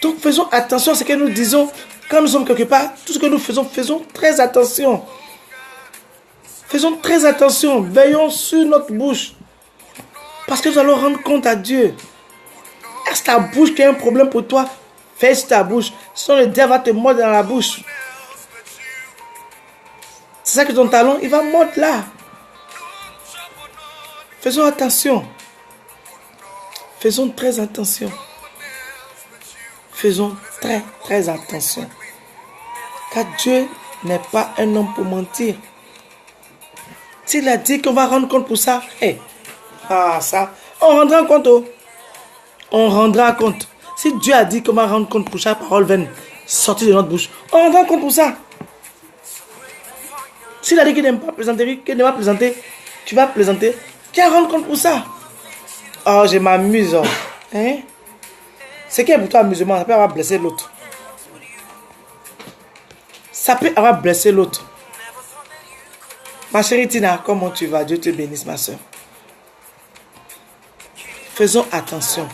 Donc faisons attention à ce que nous disons. Quand nous sommes quelque part, tout ce que nous faisons, faisons très attention. Faisons très attention. Veillons sur notre bouche. Parce que nous allons rendre compte à Dieu. Est-ce ta bouche qui a un problème pour toi? Fais sur ta bouche. Sinon le diable va te mordre dans la bouche. C'est ça que ton talon, il va mordre là. Faisons attention. Faisons très attention. Faisons très, très attention. Car Dieu n'est pas un homme pour mentir. S'il a dit qu'on va rendre compte pour ça, ça, on rendra compte. On rendra compte. Si Dieu a dit qu'on va rendre compte pour chaque parole vaine sortie de notre bouche, on rendra compte pour ça. S'il a dit qu'il n'aime pas plaisanter, qu'il ne va plaisanter, tu vas plaisanter, tu vas rendre compte pour ça. Oh, je m'amuse. Hein? C'est qui est pour toi amusement? Ça peut avoir blessé l'autre. Ça peut avoir blessé l'autre. Ma chérie Tina, comment tu vas? Dieu te bénisse, ma soeur. Faisons attention.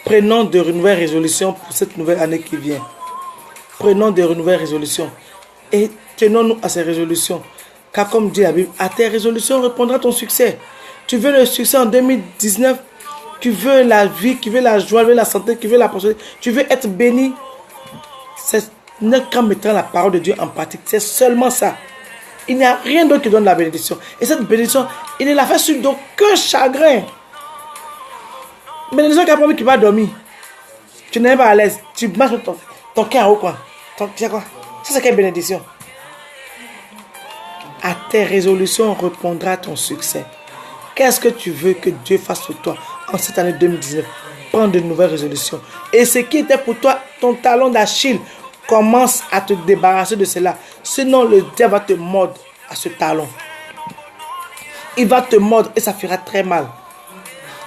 Prenons de nouvelles résolutions pour cette nouvelle année qui vient. Prenons de nouvelles résolutions. Et tenons-nous à ces résolutions. Car comme dit la Bible, à tes résolutions répondra ton succès. Tu veux le succès en 2019? Tu veux la vie, tu veux la joie, tu veux la santé, tu veux la prospérité, tu veux être béni. C'est qu'en mettant la parole de Dieu en pratique. C'est seulement ça. Il n'y a rien d'autre qui donne la bénédiction. Et cette bénédiction, il ne la fait sur d'aucun chagrin. Bénédiction qui a promis qu'il va dormir. Tu n'es pas à l'aise. Tu marches ton cœur au coin. Tu sais quoi? Ça, c'est quelle bénédiction? À tes résolutions répondra ton succès. Qu'est-ce que tu veux que Dieu fasse pour toi en cette année 2019? Prends de nouvelles résolutions. Et ce qui était pour toi ton talon d'Achille, commence à te débarrasser de cela. Sinon, le diable va te mordre à ce talon. Il va te mordre et ça fera très mal.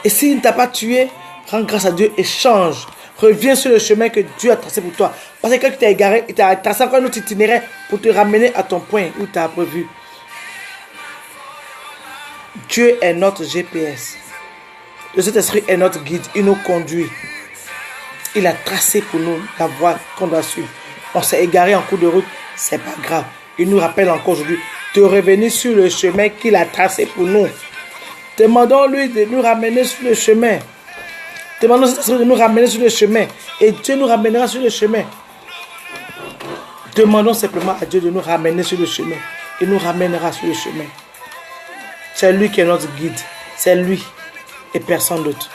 Et s'il ne t'a pas tué, rends grâce à Dieu et change. Reviens sur le chemin que Dieu a tracé pour toi. Parce que quand tu t'es égaré, il t'a tracé encore un autre itinéraire pour te ramener à ton point où tu as prévu. Dieu est notre GPS. Le Saint-Esprit est notre guide. Il nous conduit. Il a tracé pour nous la voie qu'on doit suivre. On s'est égaré en cours de route, c'est pas grave. Il nous rappelle encore aujourd'hui de revenir sur le chemin qu'il a tracé pour nous. Demandons-lui de nous ramener sur le chemin. Demandons de nous ramener sur le chemin. Et Dieu nous ramènera sur le chemin. Demandons simplement à Dieu de nous ramener sur le chemin. Il nous ramènera sur le chemin. C'est lui qui est notre guide. C'est lui et personne d'autre.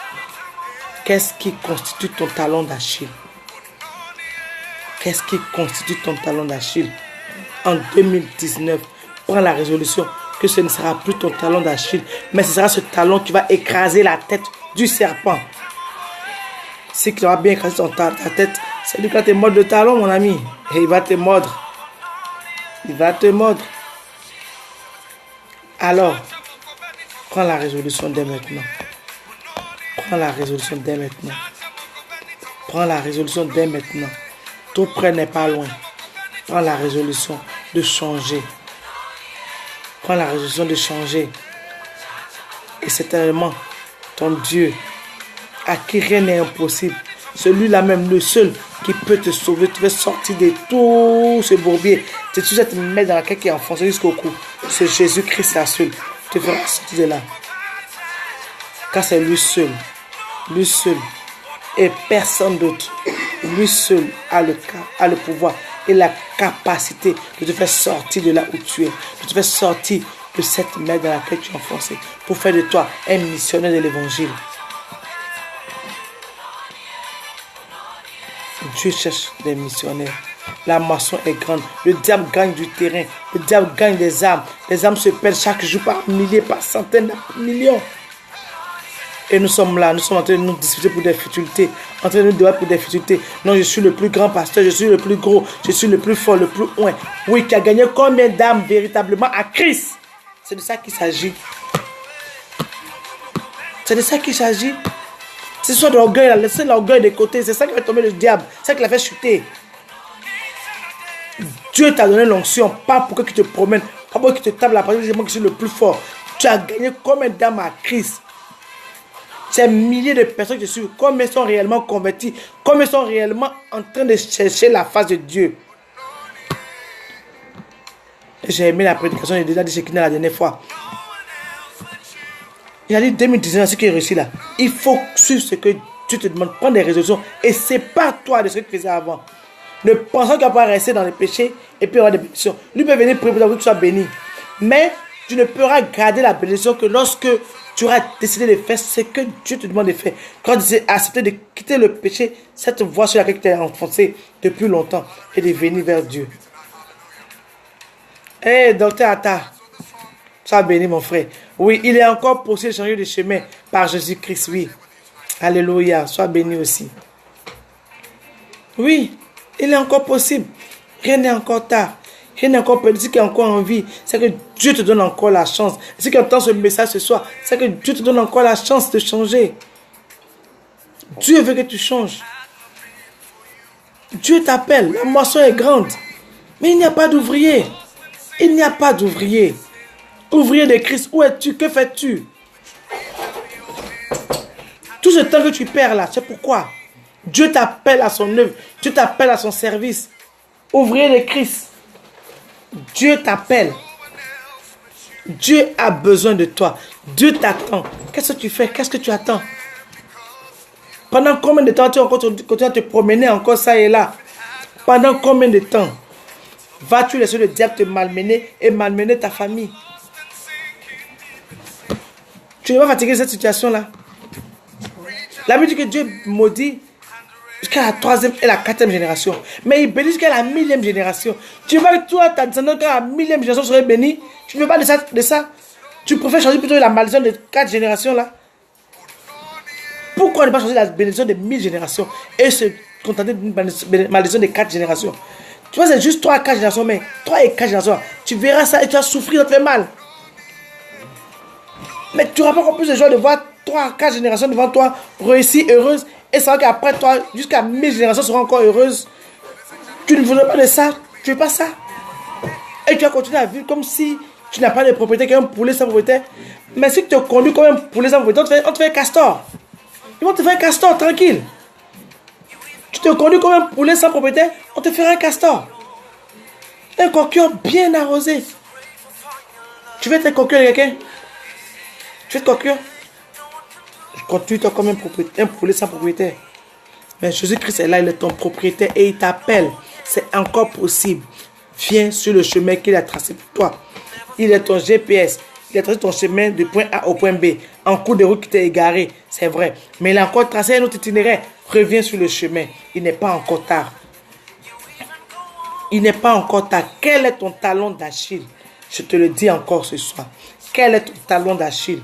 Qu'est-ce qui constitue ton talon d'Achille? Qu'est-ce qui constitue ton talon d'Achille? En 2019, prends la résolution que ce ne sera plus ton talon d'Achille, mais ce sera ce talon qui va écraser la tête du serpent. Si tu vas bien écraser ta tête, c'est lui qui va te mordre le talon, mon ami. Et il va te mordre. Il va te mordre. Alors, prends la résolution dès maintenant. Prends la résolution dès maintenant. Prends la résolution dès maintenant. Tout près n'est pas loin. Prends la résolution de changer. Prends la résolution de changer. Et c'est tellement ton Dieu à qui rien n'est impossible. Celui-là même, le seul qui peut te sauver, te faire sortir de tout ce bourbier. Tu vas te mettre dans laquelle qui est enfoncé jusqu'au cou. C'est Jésus-Christ à seul. Te fera sortir de là. Car c'est lui seul. Lui seul. Et personne d'autre. Lui seul a le pouvoir et la capacité de te faire sortir de là où tu es. De te faire sortir de cette merde dans laquelle tu es enfoncé. Pour faire de toi un missionnaire de l'évangile. Dieu cherche des missionnaires. La moisson est grande. Le diable gagne du terrain. Le diable gagne des âmes. Les âmes se perdent chaque jour par milliers, par centaines, par millions. Et nous sommes là. Nous sommes en train de nous discuter pour des futilités. En train de nous débattre pour des futilités. Non, je suis le plus grand pasteur. Je suis le plus gros. Je suis le plus fort, le plus loin. Oui, qui a gagné combien d'âmes véritablement à Christ? C'est de ça qu'il s'agit. C'est de ça qu'il s'agit. C'est soit de l'orgueil, laissez l'orgueil de côté. C'est ça qui fait tomber le diable. C'est ça qui l'a fait chuter. Dieu t'a donné l'onction, pas pour que tu te promènes, pas pour que tu te tapes la parole, c'est moi qui suis le plus fort. Tu as gagné combien d'âmes à Christ? Ces milliers de personnes qui te suivent, combien sont réellement convertis? Combien sont réellement en train de chercher la face de Dieu? J'ai aimé la prédication, j'ai déjà dit chez Kina la dernière fois. Il a dit 2019, ce qui est réussi là. Il faut suivre ce que Dieu te demande, prendre des résolutions et sépare-toi de ce que tu faisais avant. Ne pensant qu'il va pas rester dans les péchés et puis avoir des bénédictions. Lui peut venir prier pour que tu sois béni. Mais tu ne pourras garder la bénédiction que lorsque tu auras décidé de faire ce que Dieu te demande de faire. Quand tu as accepté de quitter le péché, cette voie sur laquelle tu es enfoncé depuis longtemps et de venir vers Dieu. Hey, docteur Atta, sois béni mon frère. Oui, il est encore possible de changer de chemin par Jésus-Christ, oui. Alléluia, sois béni aussi. Oui, il est encore possible. Rien n'est encore tard. Rien n'est encore perdu. Ce qui est encore en vie, c'est que Dieu te donne encore la chance. Ce qui entend ce message ce soir, c'est que Dieu te donne encore la chance de changer. Dieu veut que tu changes. Dieu t'appelle. La moisson est grande. Mais il n'y a pas d'ouvrier. Il n'y a pas d'ouvrier. Ouvrier de Christ, où es-tu? Que fais-tu? Tout ce temps que tu perds là, c'est pourquoi Dieu t'appelle à son œuvre. Dieu t'appelle à son service. Ouvrier de Christ. Dieu t'appelle. Dieu a besoin de toi. Dieu t'attend. Qu'est-ce que tu fais? Qu'est-ce que tu attends? Pendant combien de temps tu continues à te promener encore ça et là? Pendant combien de temps vas-tu laisser le diable te malmener et malmener ta famille? Tu n'es pas fatigué de cette situation-là. La Bible dit que Dieu maudit jusqu'à la 3e et la 4e génération. Mais il bénit jusqu'à la 1000e génération. Tu veux que toi, ta descendance, quand la 1000e génération serait bénie, tu ne veux pas de ça. Tu préfères changer plutôt la malédiction de 4 générations là. Pourquoi ne pas changer la bénédiction de 1000 générations et se contenter d'une malédiction de 4 générations? Tu vois, c'est juste 3 à 4 générations, mais 3 et 4 générations, tu verras ça et tu vas souffrir, ça te fait mal. Mais tu n'auras pas encore plus de joie de voir 3 à 4 générations devant toi, réussies, heureuses, et savoir qu'après toi, jusqu'à 1000 générations seront encore heureuses. Tu ne voudrais pas de ça, tu ne veux pas ça. Et tu vas continuer à vivre comme si tu n'as pas de propriété, qu'un poulet sans propriété. Mais si tu te conduis comme un poulet sans propriété, on te fait un castor. Ils vont te faire un castor, tranquille. Tu te conduis comme un poulet sans propriété, on te fera un castor. Un coquillon bien arrosé. Tu veux être un coquillon de quelqu'un? Tu veux être coquillon? Conduis-toi comme un poulet sans propriétaire. Mais Jésus-Christ est là, il est ton propriétaire et il t'appelle. C'est encore possible. Viens sur le chemin qu'il a tracé pour toi. Il est ton GPS. Il a tracé ton chemin du point A au point B. En cours de route qui t'est égaré, c'est vrai. Mais il a encore tracé un autre itinéraire. Reviens sur le chemin. Il n'est pas encore tard. Il n'est pas encore tard. Quel est ton talon d'Achille? Je te le dis encore ce soir. Quel est ton talon d'Achille?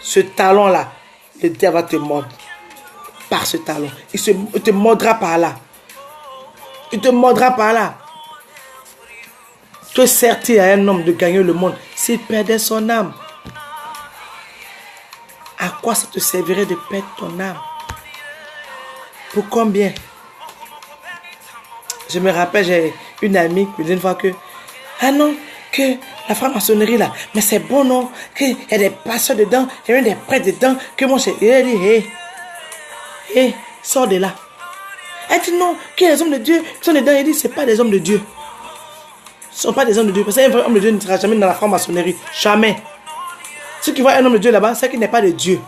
Ce talon-là, le diable va te mordre. Par ce talon. Il te mordra par là. Il te mordra par là. Que sert-il à un homme de gagner le monde s'il perdait son âme? À quoi ça te servirait de perdre ton âme? Pour combien? Je me rappelle, j'ai une amie qui me dit une fois que, ah non, que la franc-maçonnerie là, mais c'est bon non, qu'il y a des pasteurs dedans, il y a même des prêtres dedans, que moi j'ai dit, hé, sors de là. Elle dit non, qu'il y a des hommes de Dieu qui sont dedans. Elle dit, c'est pas des hommes de Dieu. Ce ne sont pas des hommes de Dieu. Parce qu'un vrai homme de Dieu ne sera jamais dans la franc-maçonnerie. Jamais. Ceux qui voient un homme de Dieu là-bas, c'est qu'il n'est pas de Dieu.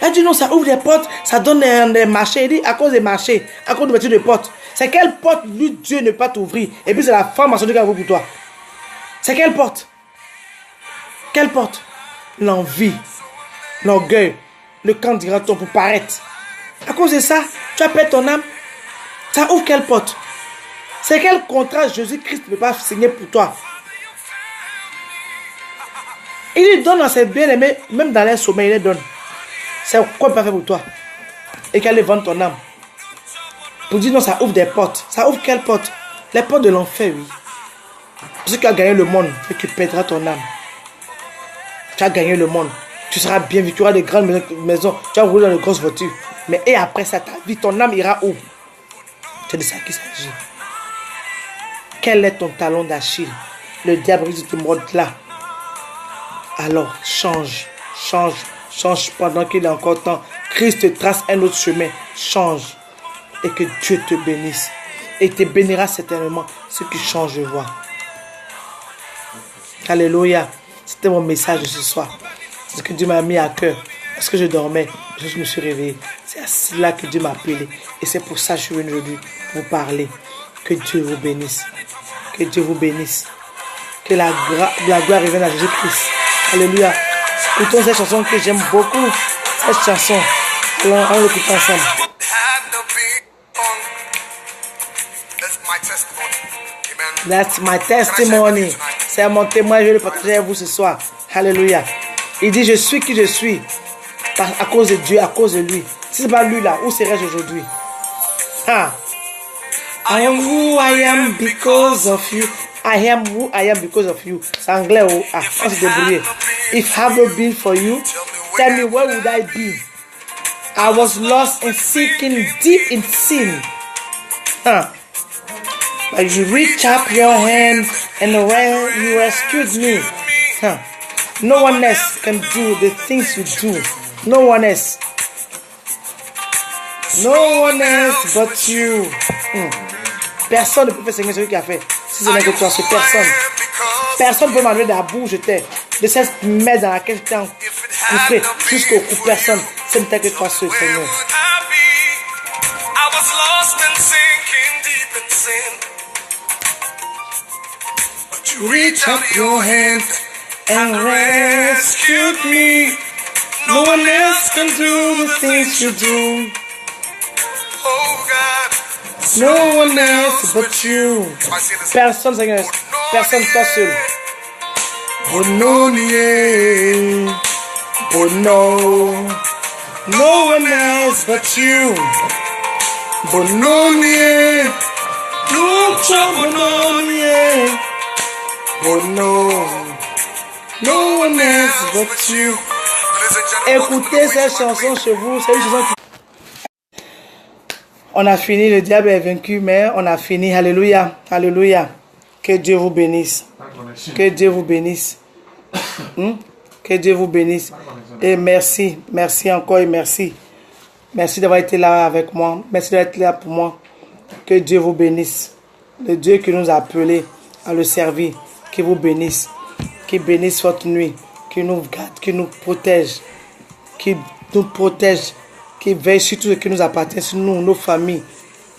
Elle dit non, ça ouvre des portes, ça donne des marchés. Elle dit à cause des marchés, à cause de l'ouverture de portes. C'est quelle porte lui, Dieu ne peut pas t'ouvrir? Et puis c'est la franc-maçonnerie qui a ouvert pour toi. C'est quelle porte? Quelle porte? L'envie, l'orgueil, le candidaton pour paraître. À cause de ça, tu as perdu ton âme. Ça ouvre quelle porte? C'est quel contrat Jésus-Christ ne peut pas signer pour toi? Il lui donne à ses bien-aimés, même dans les sommets, il les donne. C'est quoi il peut faire pour toi? Et qu'elle vende ton âme. Pour dire non, ça ouvre des portes. Ça ouvre quelle porte? Les portes de l'enfer, oui. Parce que tu as gagné le monde, tu perdras ton âme. Tu as gagné le monde. Tu seras bien vu, tu auras des grandes maisons, tu vas rouler dans de grosses voitures. Mais et après ça, ta vie, ton âme ira où? C'est de ça qu'il s'agit. Quel est ton talon d'Achille? Le diable risque de te mordre là. Alors, change pendant qu'il est encore temps. Christ te trace un autre chemin. Change. Et que Dieu te bénisse. Et te bénira certainement ceux qui changent de voie. Alléluia. C'était mon message de ce soir. C'est ce que Dieu m'a mis à cœur. Parce que je dormais, je me suis réveillé. C'est à cela que Dieu m'a appelé. Et c'est pour ça que je suis venu aujourd'hui vous parler. Que Dieu vous bénisse. Que Dieu vous bénisse. Que la gloire revienne à Jésus-Christ. Alléluia. Écoutons cette chanson que j'aime beaucoup. Cette chanson. On l'écoute ensemble. That's my testimony. C'est mon témoin. Je vais le partager avec vous ce soir. Alléluia. Il dit, je suis qui je suis. À cause de Dieu, à cause de lui. Si ce n'est pas lui là, où serais-je aujourd'hui? Ah. I am who I am because of you. I am who I am because of you. C'est anglais ou on s'est débrouillé. If have not been for you, tell me where would I be? I was lost and sinking deep in sin. But you reach up your hand and you rescued me. No one else can do the things you do. No one else. No one else but you. Personne ne peut faire ce que celui qui a fait. Si ce n'est que toi, c'est personne. Personne ne peut m'enlever de la boue où j'étais. De cette merde dans laquelle j'étais couffé jusqu'au cou. Personne. Ce n'était que toi, ce Seigneur. You reach up your hand and rescued me. No one else can do the things you do. No one else but you. Personne, Seigneur. Personne, toi seul. Bononier. Bono. No one else but you. Bononier. Bononier. Bono. No one else but you. Écoutez cette chanson chez vous. C'est une chanson qui... On a fini, le diable est vaincu, mais on a fini. Alléluia, alléluia. Que Dieu vous bénisse. Que Dieu vous bénisse. Que Dieu vous bénisse. Et merci, merci encore et merci. Merci d'avoir été là avec moi. Merci d'être là pour moi. Que Dieu vous bénisse. Le Dieu qui nous a appelés à le servir, qui vous bénisse. Qui bénisse votre nuit. Qui nous garde, qui nous protège. Qui nous protège. Qui veille sur tout ce qui nous appartient, sur nous, nos familles,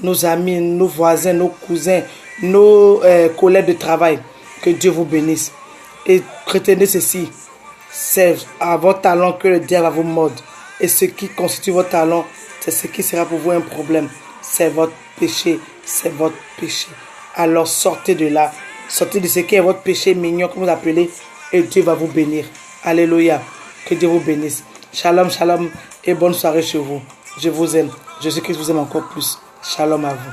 nos amis, nos voisins, nos cousins, nos collègues de travail. Que Dieu vous bénisse. Et retenez ceci, c'est à votre talent que le diable va vous mordre. Et ce qui constitue votre talent, c'est ce qui sera pour vous un problème. C'est votre péché, c'est votre péché. Alors sortez de là, sortez de ce qui est votre péché mignon, comme vous appelez, et Dieu va vous bénir. Alléluia. Que Dieu vous bénisse. Shalom, shalom et bonne soirée chez vous. Je vous aime. Jésus-Christ vous aime encore plus. Shalom à vous.